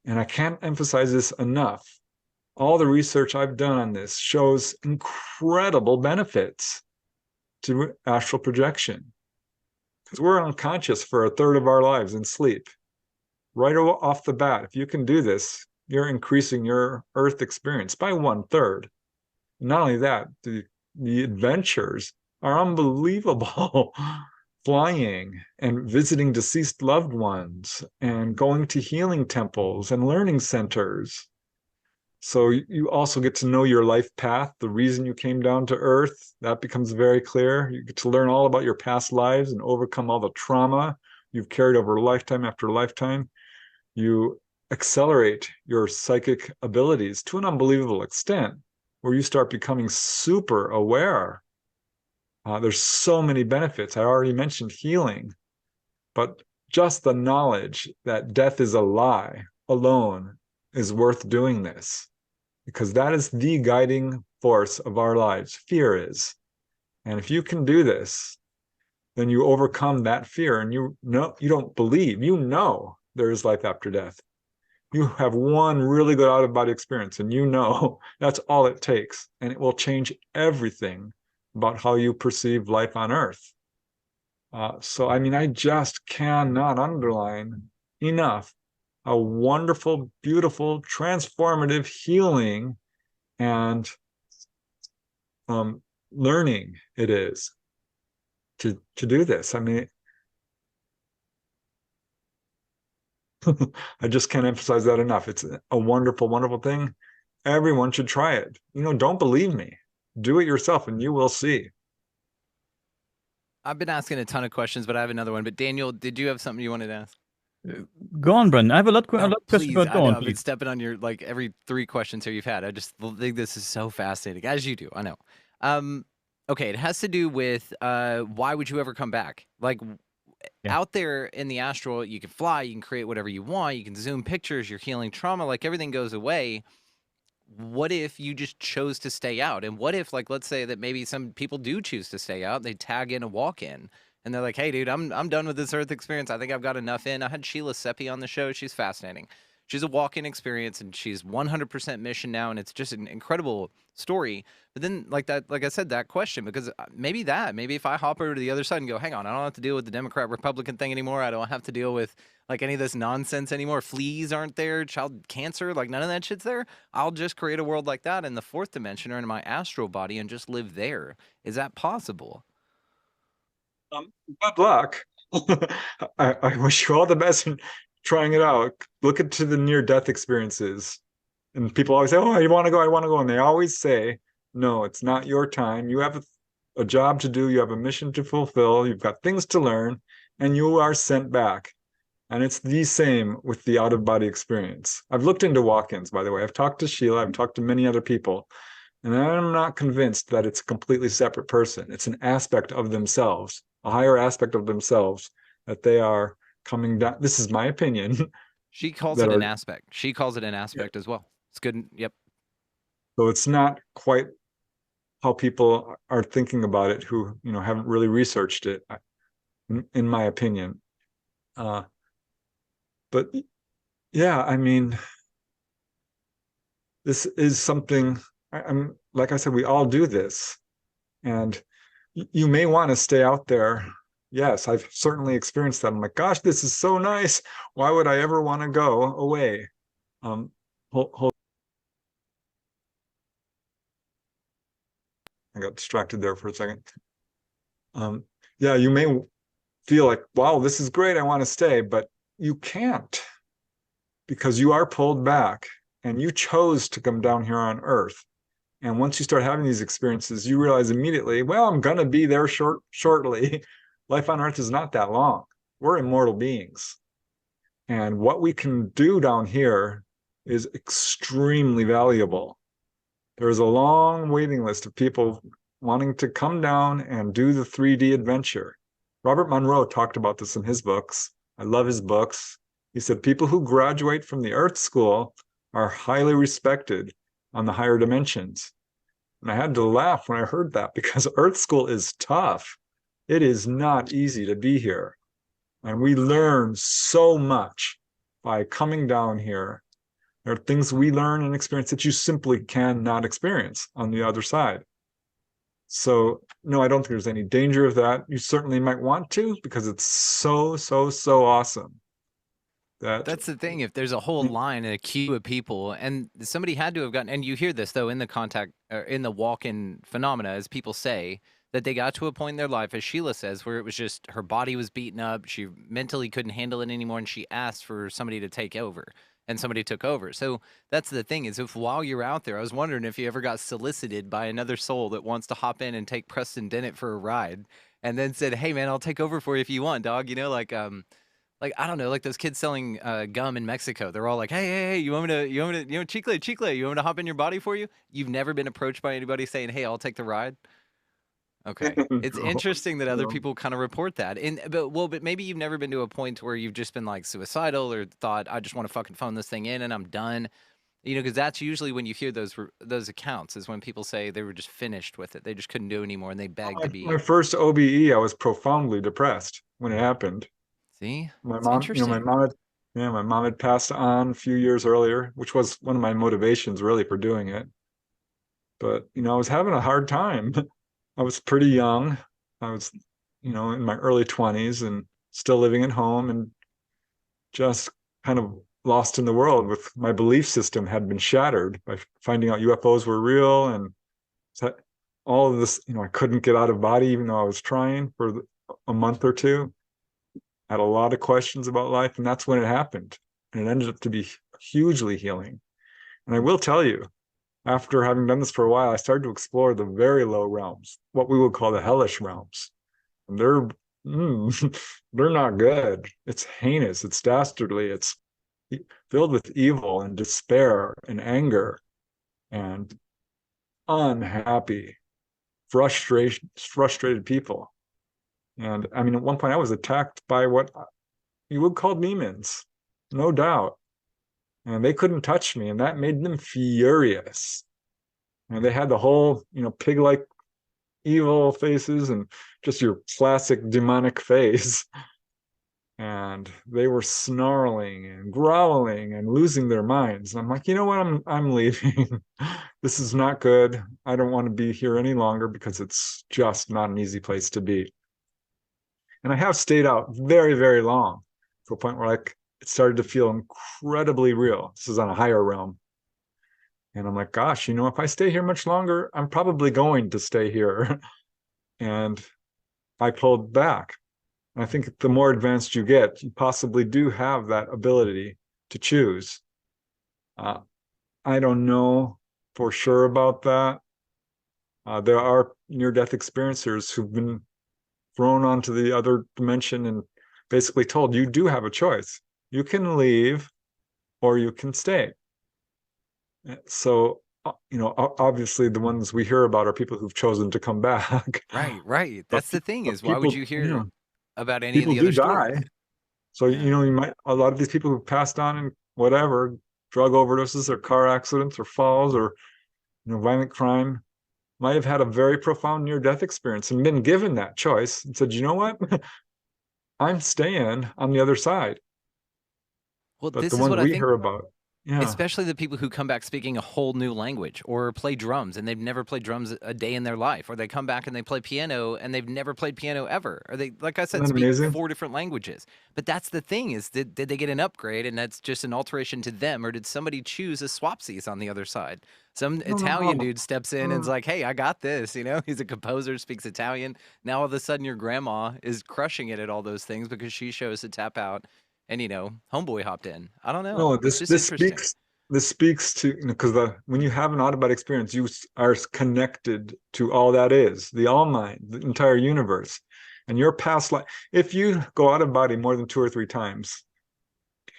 And I can't emphasize this enough. All the research I've done on this shows incredible benefits to astral projection, because we're unconscious for a third of our lives in sleep. Right off the bat, if you can do this, you're increasing your Earth experience by 1/3. Not only that, the adventures are unbelievable. Flying and visiting deceased loved ones and going to healing temples and learning centers. So you also get to know your life path, the reason you came down to Earth. That becomes very clear. You get to learn all about your past lives and overcome all the trauma you've carried over lifetime after lifetime. You accelerate your psychic abilities to an unbelievable extent, where you start becoming super aware. There's so many benefits. I already mentioned healing, but just the knowledge that death is a lie alone is worth doing this, because that is the guiding force of our lives. Fear is. And if you can do this, then you overcome that fear, and you don't believe, there is life after death. You have one really good out-of-body experience, and that's all it takes, and it will change everything about how you perceive life on Earth. So, I just cannot underline enough how wonderful, beautiful, transformative, healing, and learning it is to do this. I just can't emphasize that enough. It's a wonderful, wonderful thing. Everyone should try it. Don't believe me. Do it yourself and you will see. I've been asking a ton of questions, but I have another one. But Daniel, did you have something you wanted to ask? Go on, Bren. I have a lot of questions. Please, Go on, I've been stepping on your, every 3 questions here you've had. I just think this is so fascinating, as you do. I know. Okay, it has to do with why would you ever come back? Out there in the astral, you can fly, you can create whatever you want, you can zoom pictures, you're healing trauma, everything goes away. What if you just chose to stay out? And what if, let's say that maybe some people do choose to stay out, they tag in a walk-in, and they're like, hey, dude, I'm done with this Earth experience. I think I've got enough in. I had Sheila Seppi on the show. She's fascinating. She's a walk-in experience, and she's 100% mission now, and it's just an incredible story. But then, like I said, that question, because maybe if I hop over to the other side and go, hang on, I don't have to deal with the Democrat-Republican thing anymore. I don't have to deal with any of this nonsense anymore. Fleas aren't there. Child cancer, none of that shit's there. I'll just create a world like that in the 4th dimension or in my astral body and just live there. Is that possible? Good luck. I wish you all the best. trying it out. Look into the near-death experiences. And people always say, oh, I want to go, I want to go. And they always say, no, it's not your time. You have a job to do. You have a mission to fulfill. You've got things to learn, and you are sent back. And it's the same with the out-of-body experience. I've looked into walk-ins, by the way. I've talked to Sheila. I've talked to many other people. And I'm not convinced that it's a completely separate person. It's an aspect of themselves, a higher aspect of themselves that they are coming down. This is my opinion. She calls it an aspect. She calls it an aspect as well. It's good. Yep. So it's not quite how people are thinking about it who, haven't really researched it, in my opinion. But yeah, I mean, this is something, I'm like I said, we all do this. And you may want to stay out there. Yes, I've certainly experienced that. I'm like, gosh, this is so nice. Why would I ever want to go away? Hold. I got distracted there for a second. Yeah, you may feel like, wow, this is great. I want to stay, but you can't, because you are pulled back and you chose to come down here on Earth. And once you start having these experiences, you realize immediately, well, I'm going to be there shortly. Life on Earth is not that long. We're immortal beings. And what we can do down here is extremely valuable. There's a long waiting list of people wanting to come down and do the 3D adventure. Robert Monroe talked about this in his books. I love his books. He said people who graduate from the Earth School are highly respected on the higher dimensions. And I had to laugh when I heard that, because Earth School is tough. It is not easy to be here. And we learn so much by coming down here. There are things we learn and experience that you simply cannot experience on the other side. So, no, I don't think there's any danger of that. You certainly might want to, because it's so, so, so awesome. That's the thing. If there's a whole line and a queue of people, and somebody had to have gotten, and you hear this though in the contact or in the walk-in phenomena, as people say that they got to a point in their life, as Sheila says, where it was just her body was beaten up, she mentally couldn't handle it anymore, and she asked for somebody to take over, and somebody took over. So that's the thing, is if while you're out there, I was wondering if you ever got solicited by another soul that wants to hop in and take Preston Dennett for a ride, and then said, "Hey man, I'll take over for you if you want, dog." Like, I don't know, like those kids selling gum in Mexico. They're all like, hey, you want me to, chicle, you want me to hop in your body for you? You've never been approached by anybody saying, hey, I'll take the ride? Okay. It's interesting that other people kind of report that. But maybe you've never been to a point where you've just been like suicidal or thought, I just want to fucking phone this thing in and I'm done. Because that's usually when you hear those accounts, is when people say they were just finished with it. They just couldn't do anymore and they begged to be. My first OBE, I was profoundly depressed when it happened. See, my mom, my mom had passed on a few years earlier, which was one of my motivations really for doing it. But, I was having a hard time. I was pretty young. I was, in my early 20s and still living at home and just kind of lost in the world. With my belief system had been shattered by finding out UFOs were real, and all of this, I couldn't get out of body even though I was trying for a month or two. Had a lot of questions about life, and that's when it happened. And it ended up to be hugely healing. And I will tell you, after having done this for a while, I started to explore the very low realms, what we would call the hellish realms. And they're not good. It's heinous, it's dastardly, it's filled with evil and despair and anger and unhappy, frustrated people. And I mean, at one point I was attacked by what you would call demons, no doubt. And they couldn't touch me, and that made them furious. And they had the whole, pig-like evil faces and just your classic demonic face. And they were snarling and growling and losing their minds. And I'm like, you know what? I'm leaving. This is not good. I don't want to be here any longer, because it's just not an easy place to be. And I have stayed out very, very long, to a point where it started to feel incredibly real. This is on a higher realm. And I'm like, gosh, if I stay here much longer, I'm probably going to stay here. And I pulled back. And I think the more advanced you get, you possibly do have that ability to choose. I don't know for sure about that. There are near-death experiencers who've been thrown onto the other dimension and basically told, you do have a choice. You can leave or you can stay. So, obviously the ones we hear about are people who've chosen to come back. Right. That's the thing, is why would you hear about any of people the do other stories? die. So, a lot of these people who passed on in whatever, drug overdoses or car accidents or falls or, violent crime, might have had a very profound near-death experience and been given that choice and said, you know what? I'm staying on the other side. Well, But this the is ones what I we think. hear about, Especially the people who come back speaking a whole new language or play drums and they've never played drums a day in their life, or they come back and they play piano and they've never played piano ever, or they, like I said, Isn't that speak amazing? 4 different languages. But that's the thing, is did they get an upgrade and that's just an alteration to them, or did somebody choose a swapsies on the other side? Some Italian No. dude steps in and is like, hey, I got this, he's a composer, speaks Italian. Now all of a sudden your grandma is crushing it at all those things because she chose to tap out and homeboy hopped in. I don't know. No, It's just interesting. this speaks to, because when you have an out-of-body experience, you are connected to all that is, the all mind, the entire universe, and your past life. If you go out of body more than 2 or 3 times,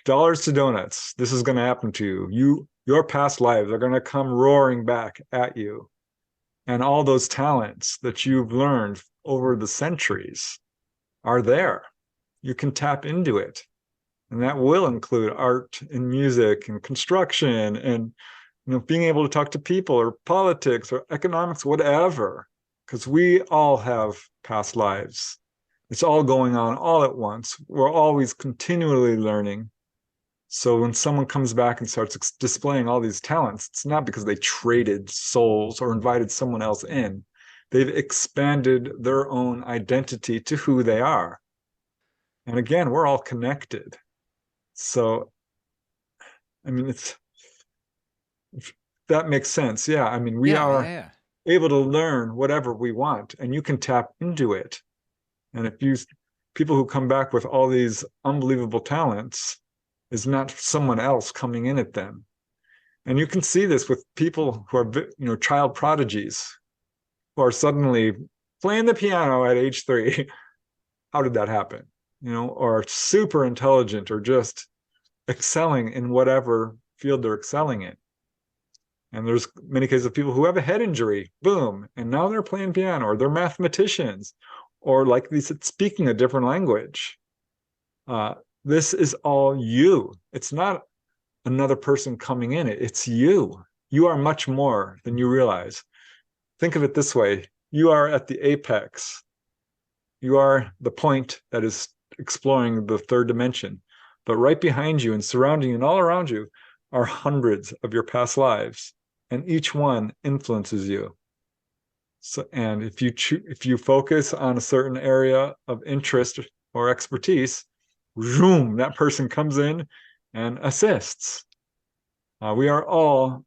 dollars to donuts, this is going to happen to you. Your past lives are going to come roaring back at you, and all those talents that you've learned over the centuries are there. You can tap into it. And that will include art and music and construction and being able to talk to people or politics or economics, whatever, because we all have past lives. It's all going on all at once. We're always continually learning. So when someone comes back and starts displaying all these talents, it's not because they traded souls or invited someone else in. They've expanded their own identity to who they are. And again, we're all connected. So, that makes sense. Yeah. We are able to learn whatever we want, and you can tap into it. And if people who come back with all these unbelievable talents is not someone else coming in at them. And you can see this with people who are, child prodigies who are suddenly playing the piano at age 3. How did that happen? Or super intelligent or just excelling in whatever field they're excelling in. And there's many cases of people who have a head injury, boom, and now they're playing piano, or they're mathematicians, or like they said, speaking a different language. This is all you. It's not another person coming in. It's you. You are much more than you realize. Think of it this way. You are at the apex. You are the point that is exploring the 3rd dimension. But right behind you and surrounding you and all around you are hundreds of your past lives, and each one influences you. So, and if you focus on a certain area of interest or expertise, zoom, that person comes in and assists. We are all,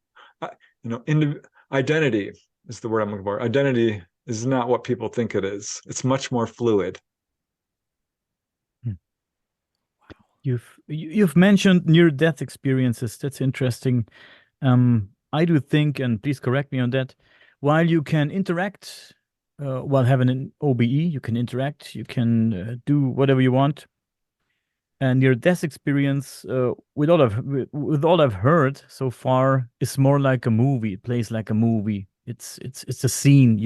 identity is the word I'm looking for. Identity is not what people think it is. It's much more fluid. You've mentioned near-death experiences. That's interesting. I do think, and please correct me on that, while you can interact, while having an OBE, you can interact, you can do whatever you want. And near-death experience, with all I've heard so far, is more like a movie. It plays like a movie. It's a scene.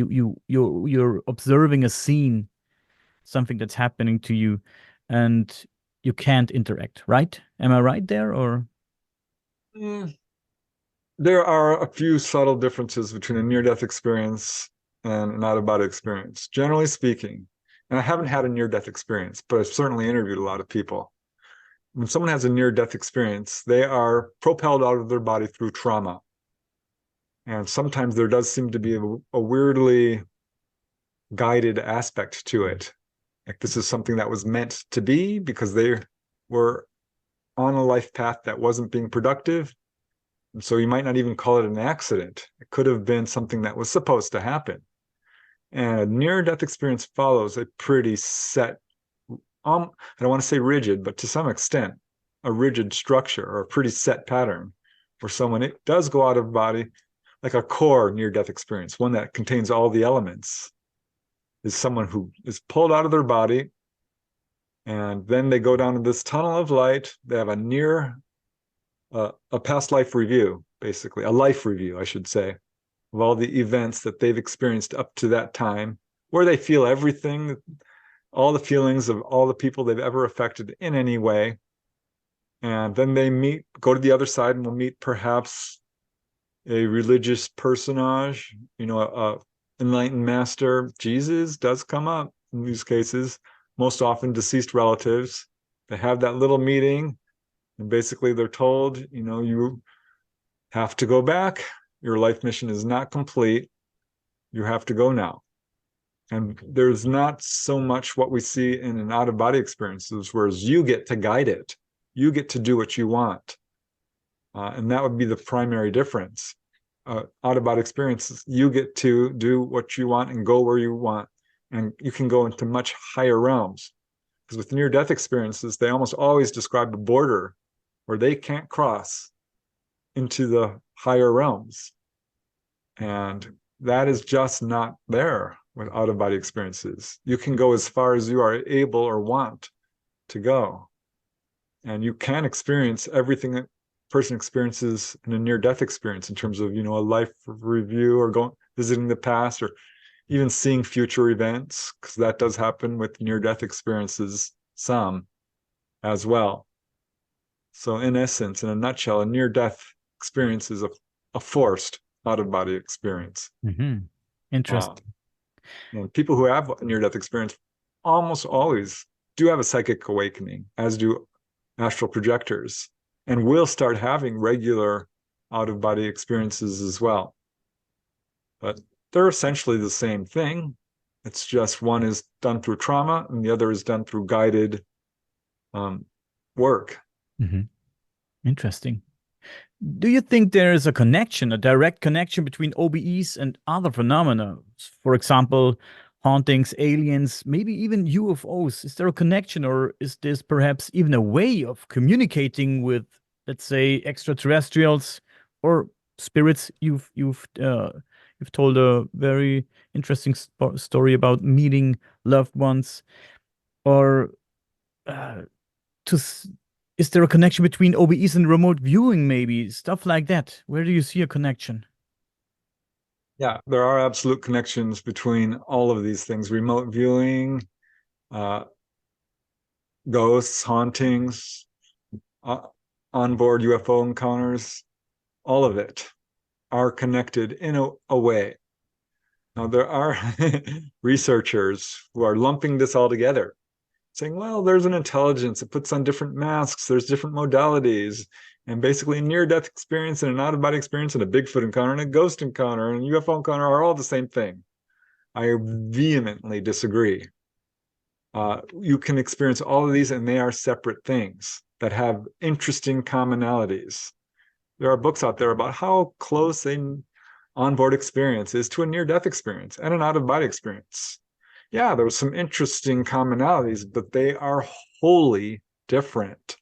You're observing a scene, something that's happening to you, and you can't interact, right? Am I right there, or? There are a few subtle differences between a near-death experience and an out-of-body experience. Generally speaking, and I haven't had a near-death experience, but I've certainly interviewed a lot of people. When someone has a near-death experience, they are propelled out of their body through trauma. And sometimes there does seem to be a weirdly guided aspect to it. Like this is something that was meant to be because they were on a life path that wasn't being productive. And so you might not even call it an accident. It could have been something that was supposed to happen. And a near-death experience follows a pretty set I don't want to say rigid, but to some extent, a rigid structure or a pretty set pattern, where someone it does go out of body, like a core near-death experience, one that contains all the elements, is someone who is pulled out of their body, and then they go down to this tunnel of light. They have a past life review, basically, a life review, I should say, of all the events that they've experienced up to that time, where they feel everything, all the feelings of all the people they've ever affected in any way. And then they go to the other side, and will meet perhaps a religious personage, a enlightened master. Jesus does come up in these cases, most often deceased relatives. They have that little meeting, and basically they're told, you have to go back. Your life mission is not complete. You have to go now. And there's not so much what we see in an out-of-body experiences, whereas you get to guide it. You get to do what you want. And that would be the primary difference. Out-of-body experiences, you get to do what you want and go where you want. And you can go into much higher realms. Because with near-death experiences, they almost always describe a border where they can't cross into the higher realms. And that is just not there with out-of-body experiences. You can go as far as you are able or want to go. And you can experience everything that a person experiences in a near-death experience, in terms of, a life review, or visiting the past, or even seeing future events, because that does happen with near-death experiences, some as well. So in essence, in a nutshell, a near-death experience is a forced out-of-body experience. Mm-hmm. Interesting. And people who have a near-death experience almost always do have a psychic awakening, as do astral projectors, and will start having regular out-of-body experiences as well. But they're essentially the same thing. It's just one is done through trauma and the other is done through guided work. Mm-hmm. Interesting. Do you think there is a direct connection between OBEs and other phenomena? For example, hauntings, aliens, maybe even UFOs. Is there a connection, or is this perhaps even a way of communicating with, let's say, extraterrestrials or spirits? You've told a very interesting story about meeting loved ones, or is there a connection between OBEs and remote viewing, maybe stuff like that? Where do you see a connection? Yeah, there are absolute connections between all of these things: remote viewing, ghosts, hauntings, onboard UFO encounters. All of it are connected in a way. Now, there are researchers who are lumping this all together, saying, well, there's an intelligence, it puts on different masks, there's different modalities, and basically a near-death experience and an out-of-body experience and a Bigfoot encounter and a ghost encounter and a UFO encounter are all the same thing. I vehemently disagree. You can experience all of these, and they are separate things that have interesting commonalities. There are books out there about how close an onboard experience is to a near-death experience and an out-of-body experience. Yeah, there were some interesting commonalities, but they are wholly different.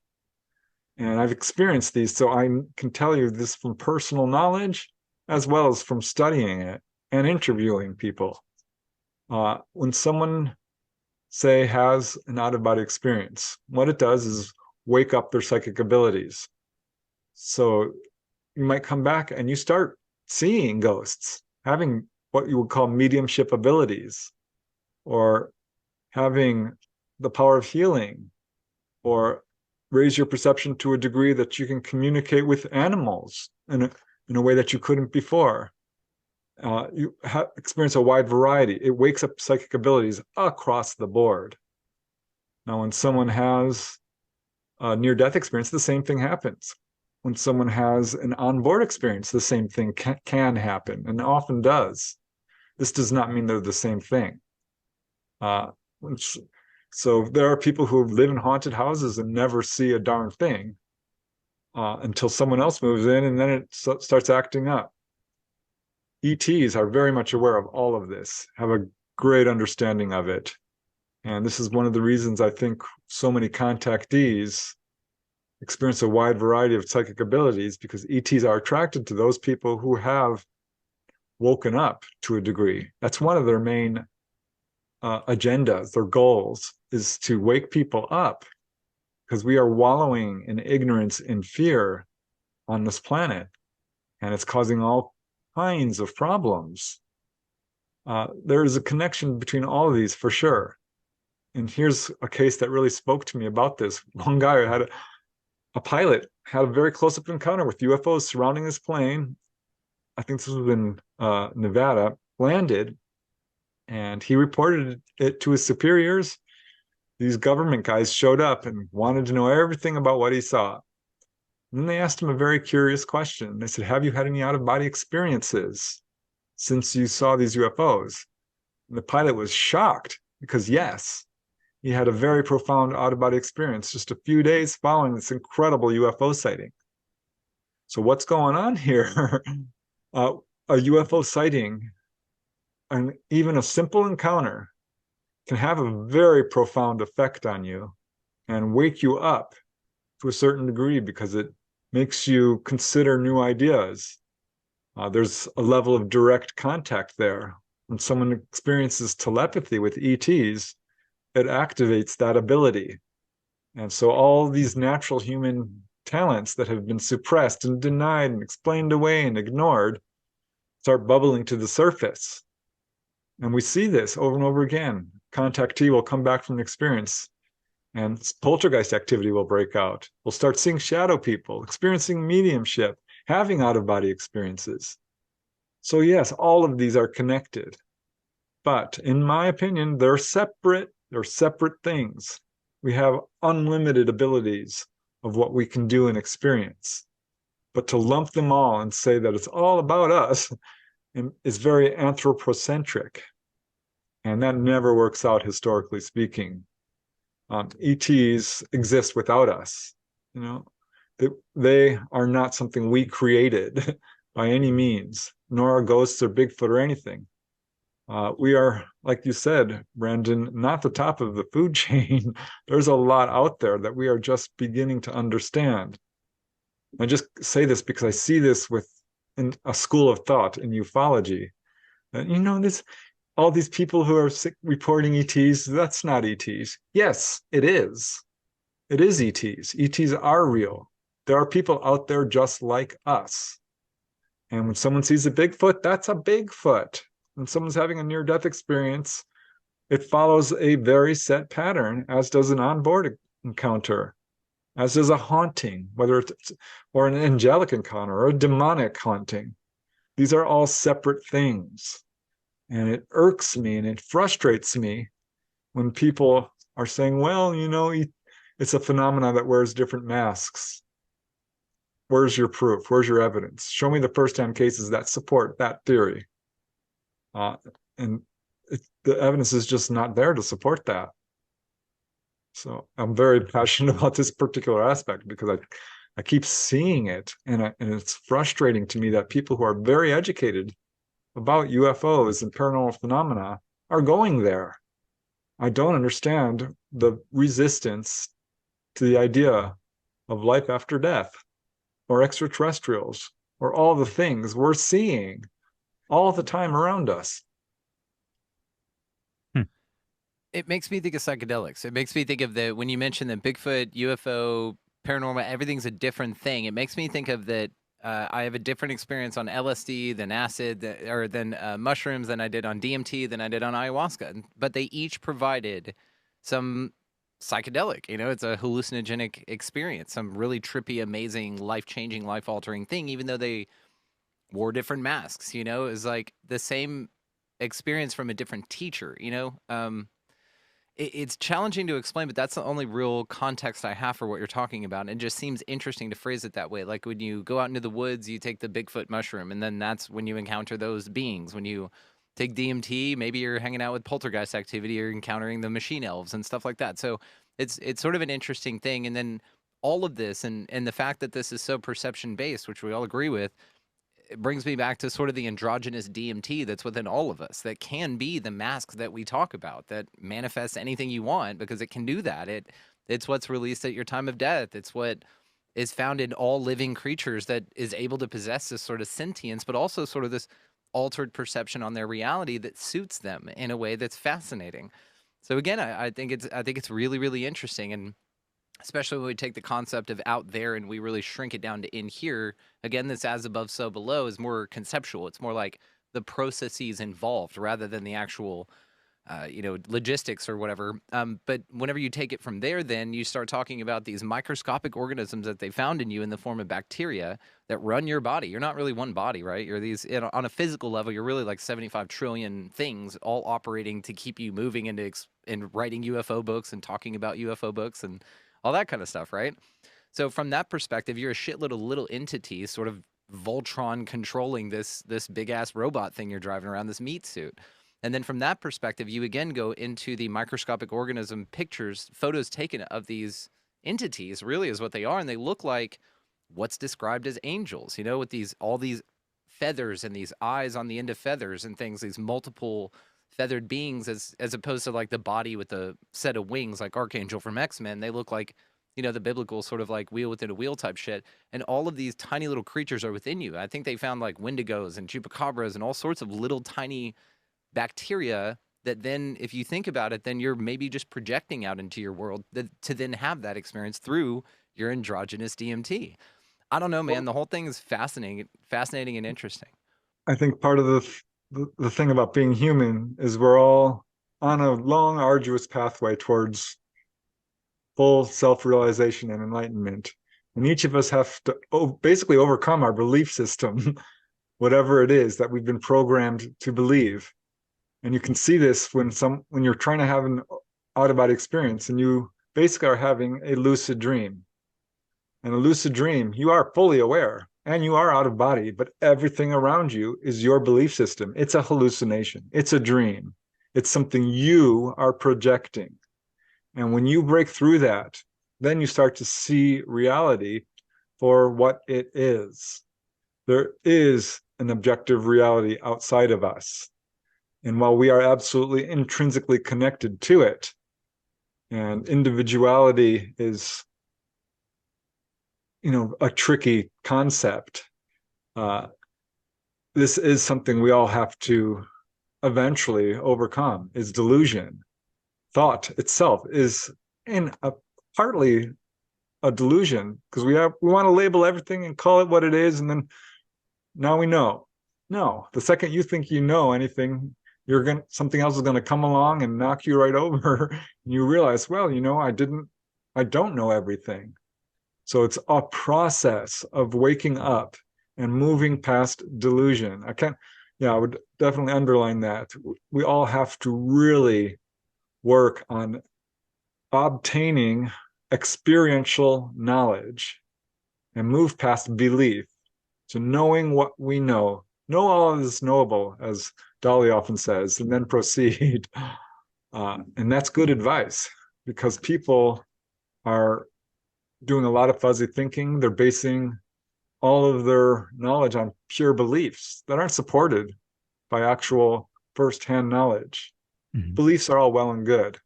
And I've experienced these, so I can tell you this from personal knowledge, as well as from studying it and interviewing people. When someone, say, has an out-of-body experience, what it does is wake up their psychic abilities. So you might come back and you start seeing ghosts, having what you would call mediumship abilities, or having the power of healing, or raise your perception to a degree that you can communicate with animals in a way that you couldn't before. You experience a wide variety. It wakes up psychic abilities across the board. Now, when someone has a near-death experience, the same thing happens. When someone has an onboard experience, the same thing can happen, and often does. This does not mean they're the same thing. So there are people who live in haunted houses and never see a darn thing until someone else moves in, and then it starts acting up. ETs are very much aware of all of this, have a great understanding of it, And this is one of the reasons I think so many contactees experience a wide variety of psychic abilities, because ETs are attracted to those people who have woken up to a degree. That's one of their main agendas, their goals, is to wake people up, because we are wallowing in ignorance and fear on this planet, and it's causing all kinds of problems. There is a connection between all of these for sure. And here's a case that really spoke to me about this. One guy had a pilot had a very close-up encounter with UFOs surrounding his plane. I think this was in Nevada, landed, and he reported it to his superiors. These government guys showed up and wanted to know everything about what he saw. And then they asked him a very curious question. They said, have you had any out-of-body experiences since you saw these UFOs? And the pilot was shocked, because yes, he had a very profound out-of-body experience just a few days following this incredible UFO sighting. So what's going on here? A UFO sighting, and even a simple encounter, can have a very profound effect on you and wake you up to a certain degree, because it makes you consider new ideas. There's a level of direct contact there. When someone experiences telepathy with ETs, it activates that ability. And so all these natural human talents that have been suppressed and denied and explained away and ignored start bubbling to the surface. And we see this over and over again. Contactee will come back from the experience and poltergeist activity will break out. We'll start seeing shadow people, experiencing mediumship, having out-of-body experiences. So yes, all of these are connected. But in my opinion, they're separate things. We have unlimited abilities of what we can do and experience. But to lump them all and say that it's all about us is very anthropocentric. And that never works out, historically speaking. ETs exist without us. You know, they are not something we created by any means, nor are ghosts or Bigfoot or anything. We are, like you said, Brandon, not the top of the food chain. There's a lot out there that we are just beginning to understand. I just say this because I see this in a school of thought in ufology. And you know, all these people who are reporting ETs, that's not ETs. Yes, it is. It is ETs. ETs are real. There are people out there just like us. And when someone sees a Bigfoot, that's a Bigfoot. When someone's having a near-death experience, it follows a very set pattern, as does an onboard encounter, as does a haunting, whether it's or an angelic encounter or a demonic haunting. These are all separate things. And it irks me and it frustrates me when people are saying, well, you know, it's a phenomenon that wears different masks. Where's your proof? Where's your evidence? Show me the first-hand cases that support that theory. And the evidence is just not there to support that. So I'm very passionate about this particular aspect because I keep seeing it, and it's frustrating to me that people who are very educated about UFOs and paranormal phenomena are going there. I don't understand the resistance to the idea of life after death or extraterrestrials or all the things we're seeing all the time around us. It makes me think of psychedelics. It makes me think of when you mentioned that Bigfoot, UFO, paranormal, everything's a different thing. It makes me think of that I have a different experience on LSD than acid or than mushrooms than I did on DMT than I did on ayahuasca. But they each provided some psychedelic, you know, it's a hallucinogenic experience, some really trippy, amazing, life-changing, life-altering thing, even though they wore different masks, you know, it was like the same experience from a different teacher, you know? It's challenging to explain, but that's the only real context I have for what you're talking about. And it just seems interesting to phrase it that way. Like when you go out into the woods, you take the Bigfoot mushroom, and then that's when you encounter those beings. When you take DMT, maybe you're hanging out with poltergeist activity or encountering the machine elves and stuff like that. So it's sort of an interesting thing. And then all of this and the fact that this is so perception based, which we all agree with, it brings me back to sort of the androgynous DMT that's within all of us, that can be the mask that we talk about, that manifests anything you want because it can do that. It's what's released at your time of death. It's what is found in all living creatures that is able to possess this sort of sentience, but also sort of this altered perception on their reality that suits them in a way that's fascinating. So again, I think it's really, really interesting. And especially when we take the concept of out there and we really shrink it down to in here. Again, this as above, so below is more conceptual. It's more like the processes involved rather than the actual, logistics or whatever. But whenever you take it from there, then you start talking about these microscopic organisms that they found in you in the form of bacteria that run your body. You're not really one body, right? You're these, on a physical level, you're really like 75 trillion things all operating to keep you moving and writing UFO books and talking about UFO books and all that kind of stuff, right? So from that perspective, you're a shitload of little entities, sort of Voltron controlling this big ass robot thing you're driving around, this meat suit. And then from that perspective, you again go into the microscopic organism pictures, photos taken of these entities, really is what they are, and they look like what's described as angels, with all these feathers and these eyes on the end of feathers and things, these multiple feathered beings, as opposed to like the body with a set of wings like Archangel from X-Men. They look like, the biblical sort of like wheel within a wheel type shit. And all of these tiny little creatures are within you. I think they found like wendigos and chupacabras and all sorts of little tiny bacteria that then, if you think about it, then you're maybe just projecting out into your world to then have that experience through your androgynous DMT. I don't know, man. The whole thing is fascinating and interesting. I think part of the thing about being human is we're all on a long, arduous pathway towards full self-realization and enlightenment. And each of us have to basically overcome our belief system, whatever it is that we've been programmed to believe. And you can see this when you're trying to have an out-of-body experience and you basically are having a lucid dream. And a lucid dream, you are fully aware and you are out of body, but everything around you is your belief system. It's a hallucination. It's a dream. It's something you are projecting. And when you break through that, then you start to see reality for what it is. There is an objective reality outside of us. And while we are absolutely intrinsically connected to it, and individuality is, a tricky concept, this is something we all have to eventually overcome, is delusion. Thought itself is partly a delusion, because we want to label everything and call it what it is, and then now we know. No, the second you think you know anything, something else is going to come along and knock you right over, and you realize, well, I don't know everything. So it's a process of waking up and moving past delusion. I would definitely underline that. We all have to really work on obtaining experiential knowledge and move past belief to knowing what we know. Know all is knowable, as Dolly often says, and then proceed. And that's good advice, because people are doing a lot of fuzzy thinking. They're basing all of their knowledge on pure beliefs that aren't supported by actual firsthand knowledge. Mm-hmm. Beliefs are all well and good.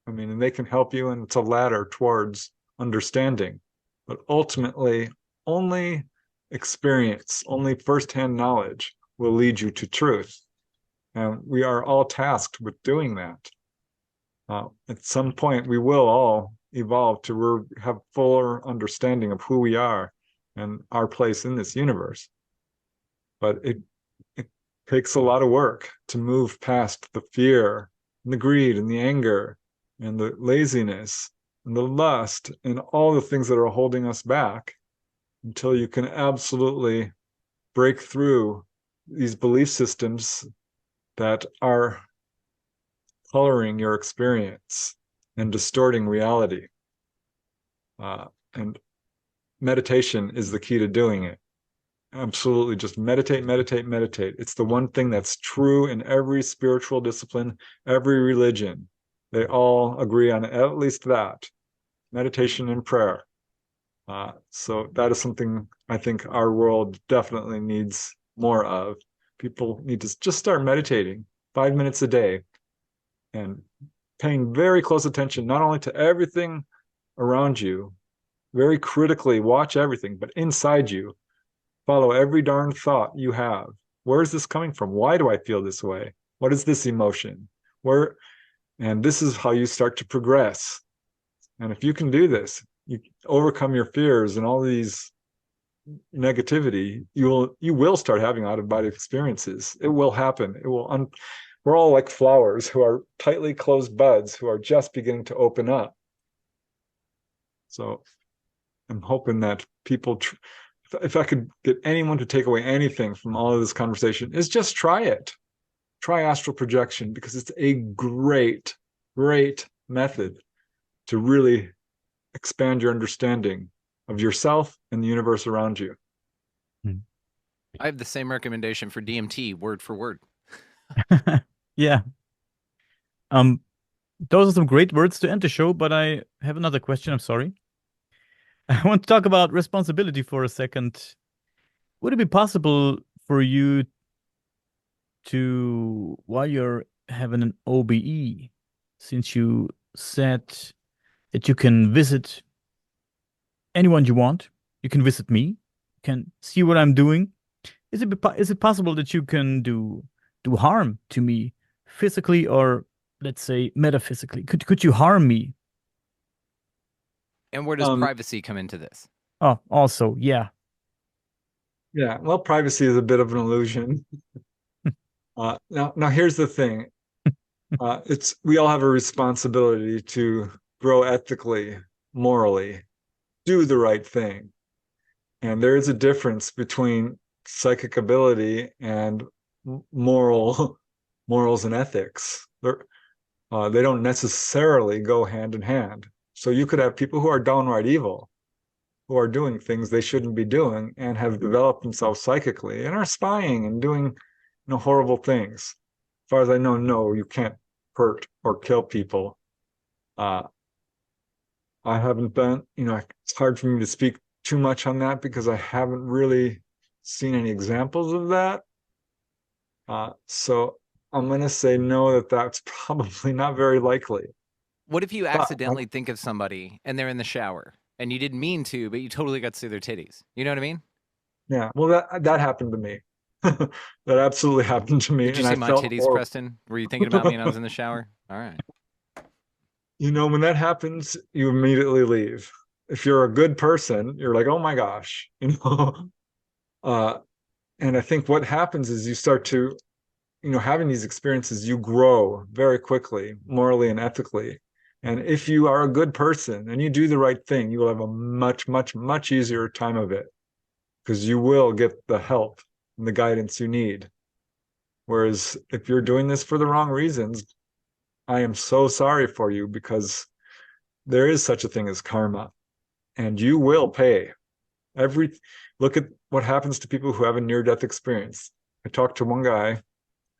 And they can help you, and it's a ladder towards understanding. But ultimately, only experience, only firsthand knowledge will lead you to truth. And we are all tasked with doing that. At some point, we will all evolve to have fuller understanding of who we are and our place in this universe. But it takes a lot of work to move past the fear and the greed and the anger and the laziness and the lust and all the things that are holding us back, until you can absolutely break through these belief systems that are coloring your experience and distorting reality. And meditation is the key to doing it. Absolutely, just meditate, meditate, meditate. It's the one thing that's true in every spiritual discipline, every religion. They all agree on at least that. Meditation and prayer. So that is something I think our world definitely needs more of. People need to just start meditating 5 minutes a day and paying very close attention, not only to everything around you, very critically watch everything, but inside you, follow every darn thought you have. Where is this coming from? Why do I feel this way? What is this emotion? And this is how you start to progress. And if you can do this, you overcome your fears and all these negativity, you will start having out-of-body experiences. It will happen. We're all like flowers who are tightly closed buds who are just beginning to open up. So I'm hoping that people, if I could get anyone to take away anything from all of this conversation, is just try it. Try astral projection, because it's a great, great method to really expand your understanding of yourself and the universe around you. I have the same recommendation for DMT, word for word. Yeah. Those are some great words to end the show, but I have another question. I'm sorry. I want to talk about responsibility for a second. Would it be possible for you to, while you're having an OBE, since you said that you can visit anyone you want, you can visit me, you can see what I'm doing. Is it possible that you can do harm to me physically, or let's say metaphysically? Could you harm me? And where does privacy come into this? Oh, also, yeah. Yeah, well, privacy is a bit of an illusion. Now here's the thing. We all have a responsibility to grow ethically, morally, do the right thing. And there is a difference between psychic ability and morals and ethics. They don't necessarily go hand in hand. So you could have people who are downright evil, who are doing things they shouldn't be doing, and have developed themselves psychically and are spying and doing horrible things. As far as I know, no, you can't hurt or kill people. I haven't been, it's hard for me to speak too much on that because I haven't really seen any examples of that. So I'm going to say no, that's probably not very likely. What if you accidentally think of somebody and they're in the shower and you didn't mean to, but you totally got to see their titties? You know what I mean? Yeah, well, that happened to me. That absolutely happened to me. Did you see my titties, Preston? Were you thinking about me when I was in the shower? All right. When that happens, you immediately leave. If you're a good person, you're like, oh my gosh, and I think what happens is you start to, having these experiences, you grow very quickly, morally and ethically. And if you are a good person and you do the right thing, you will have a much, much, much easier time of it, because you will get the help and the guidance you need. Whereas if you're doing this for the wrong reasons, I am so sorry for you, because there is such a thing as karma, and you will pay. Look at what happens to people who have a near-death experience. I talked to one guy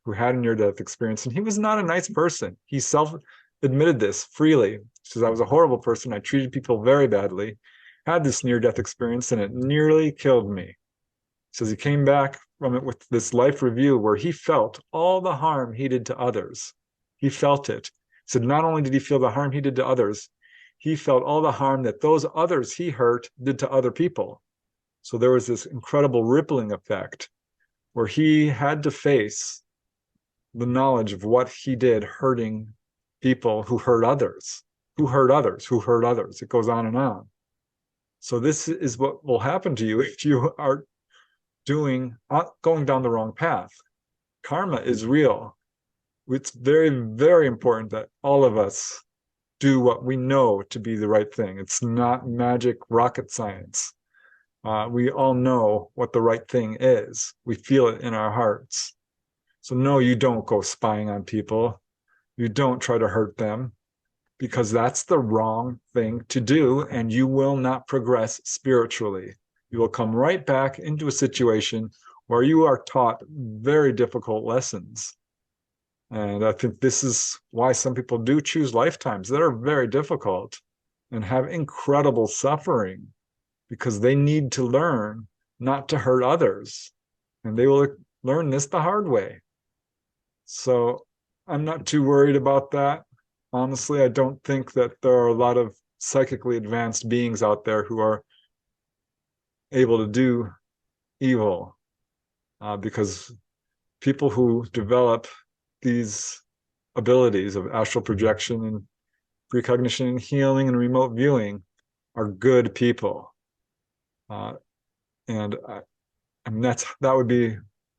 who had a near-death experience, and he was not a nice person. He self-admitted this freely. He says, I was a horrible person. I treated people very badly, had this near-death experience, and it nearly killed me. He says he came back from it with this life review where he felt all the harm he did to others. He felt it. He said not only did he feel the harm he did to others, he felt all the harm that those others he hurt did to other people. So there was this incredible rippling effect where he had to face the knowledge of what he did hurting people who hurt others, who hurt others, who hurt others. It goes on and on. So this is what will happen to you if you are going down the wrong path. Karma is real. It's very, very important that all of us do what we know to be the right thing. It's not magic rocket science. We all know what the right thing is. We feel it in our hearts. So no, you don't go spying on people. You don't try to hurt them, because that's the wrong thing to do, and you will not progress spiritually. You will come right back into a situation where you are taught very difficult lessons. And I think this is why some people do choose lifetimes that are very difficult and have incredible suffering, because they need to learn not to hurt others and they will learn this the hard way. So I'm not too worried about that. Honestly, I don't think that there are a lot of psychically advanced beings out there who are able to do evil, because people who develop these abilities of astral projection and precognition and healing and remote viewing are good people. And that would be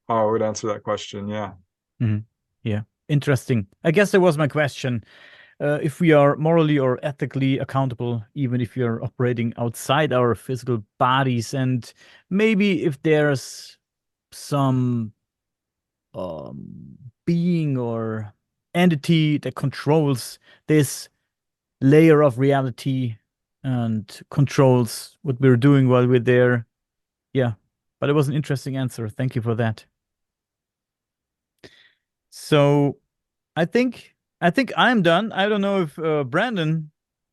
how I would answer that question. Yeah. Mhm. Yeah, interesting. I guess that was my question. If we are morally or ethically accountable, even if we are operating outside our physical bodies, and maybe if there's some being or entity that controls this layer of reality and controls what we're doing while we're there. Yeah, but it was an interesting answer. Thank you for that. So I think I'm done. I don't know if Brandon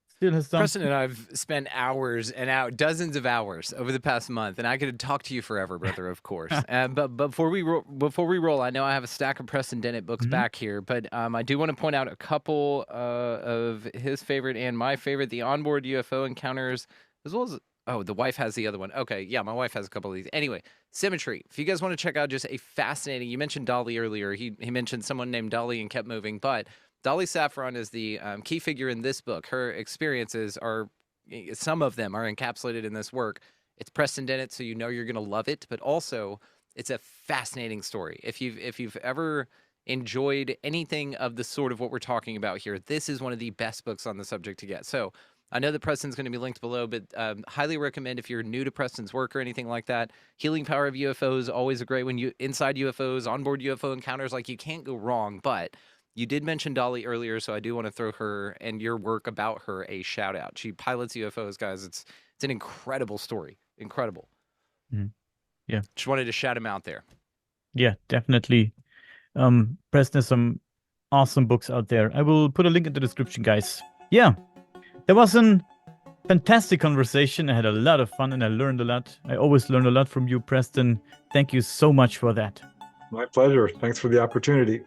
still has some. Preston and I've spent hours and dozens of hours over the past month, and I could talk to you forever, brother. Of course. But before we roll, I know I have a stack of Preston Dennett books back here, but I do want to point out a couple of his favorite and my favorite: the onboard UFO encounters, as well as the wife has the other one. Okay, yeah, my wife has a couple of these. Anyway, Symmetry. If you guys want to check out just a fascinating, you mentioned Dolly earlier. He mentioned someone named Dolly and kept moving, but Dolly Saffron is the key figure in this book. Her experiences are, some of them are encapsulated in this work. It's Preston Dennett, so you know you're going to love it, but also it's a fascinating story. If you've ever enjoyed anything of the sort of what we're talking about here, this is one of the best books on the subject to get. So I know that Preston's going to be linked below, but highly recommend if you're new to Preston's work or anything like that. Healing Power of UFOs, always a great one. Inside UFOs, onboard UFO encounters, like you can't go wrong. But you did mention Dolly earlier, so I do want to throw her and your work about her a shout out. She pilots UFOs, guys. It's an incredible story. Incredible. Yeah. Just wanted to shout him out there. Yeah, definitely. Preston has some awesome books out there. I will put a link in the description, guys. Yeah. That was a fantastic conversation. I had a lot of fun and I learned a lot. I always learn a lot from you, Preston. Thank you so much for that. My pleasure. Thanks for the opportunity.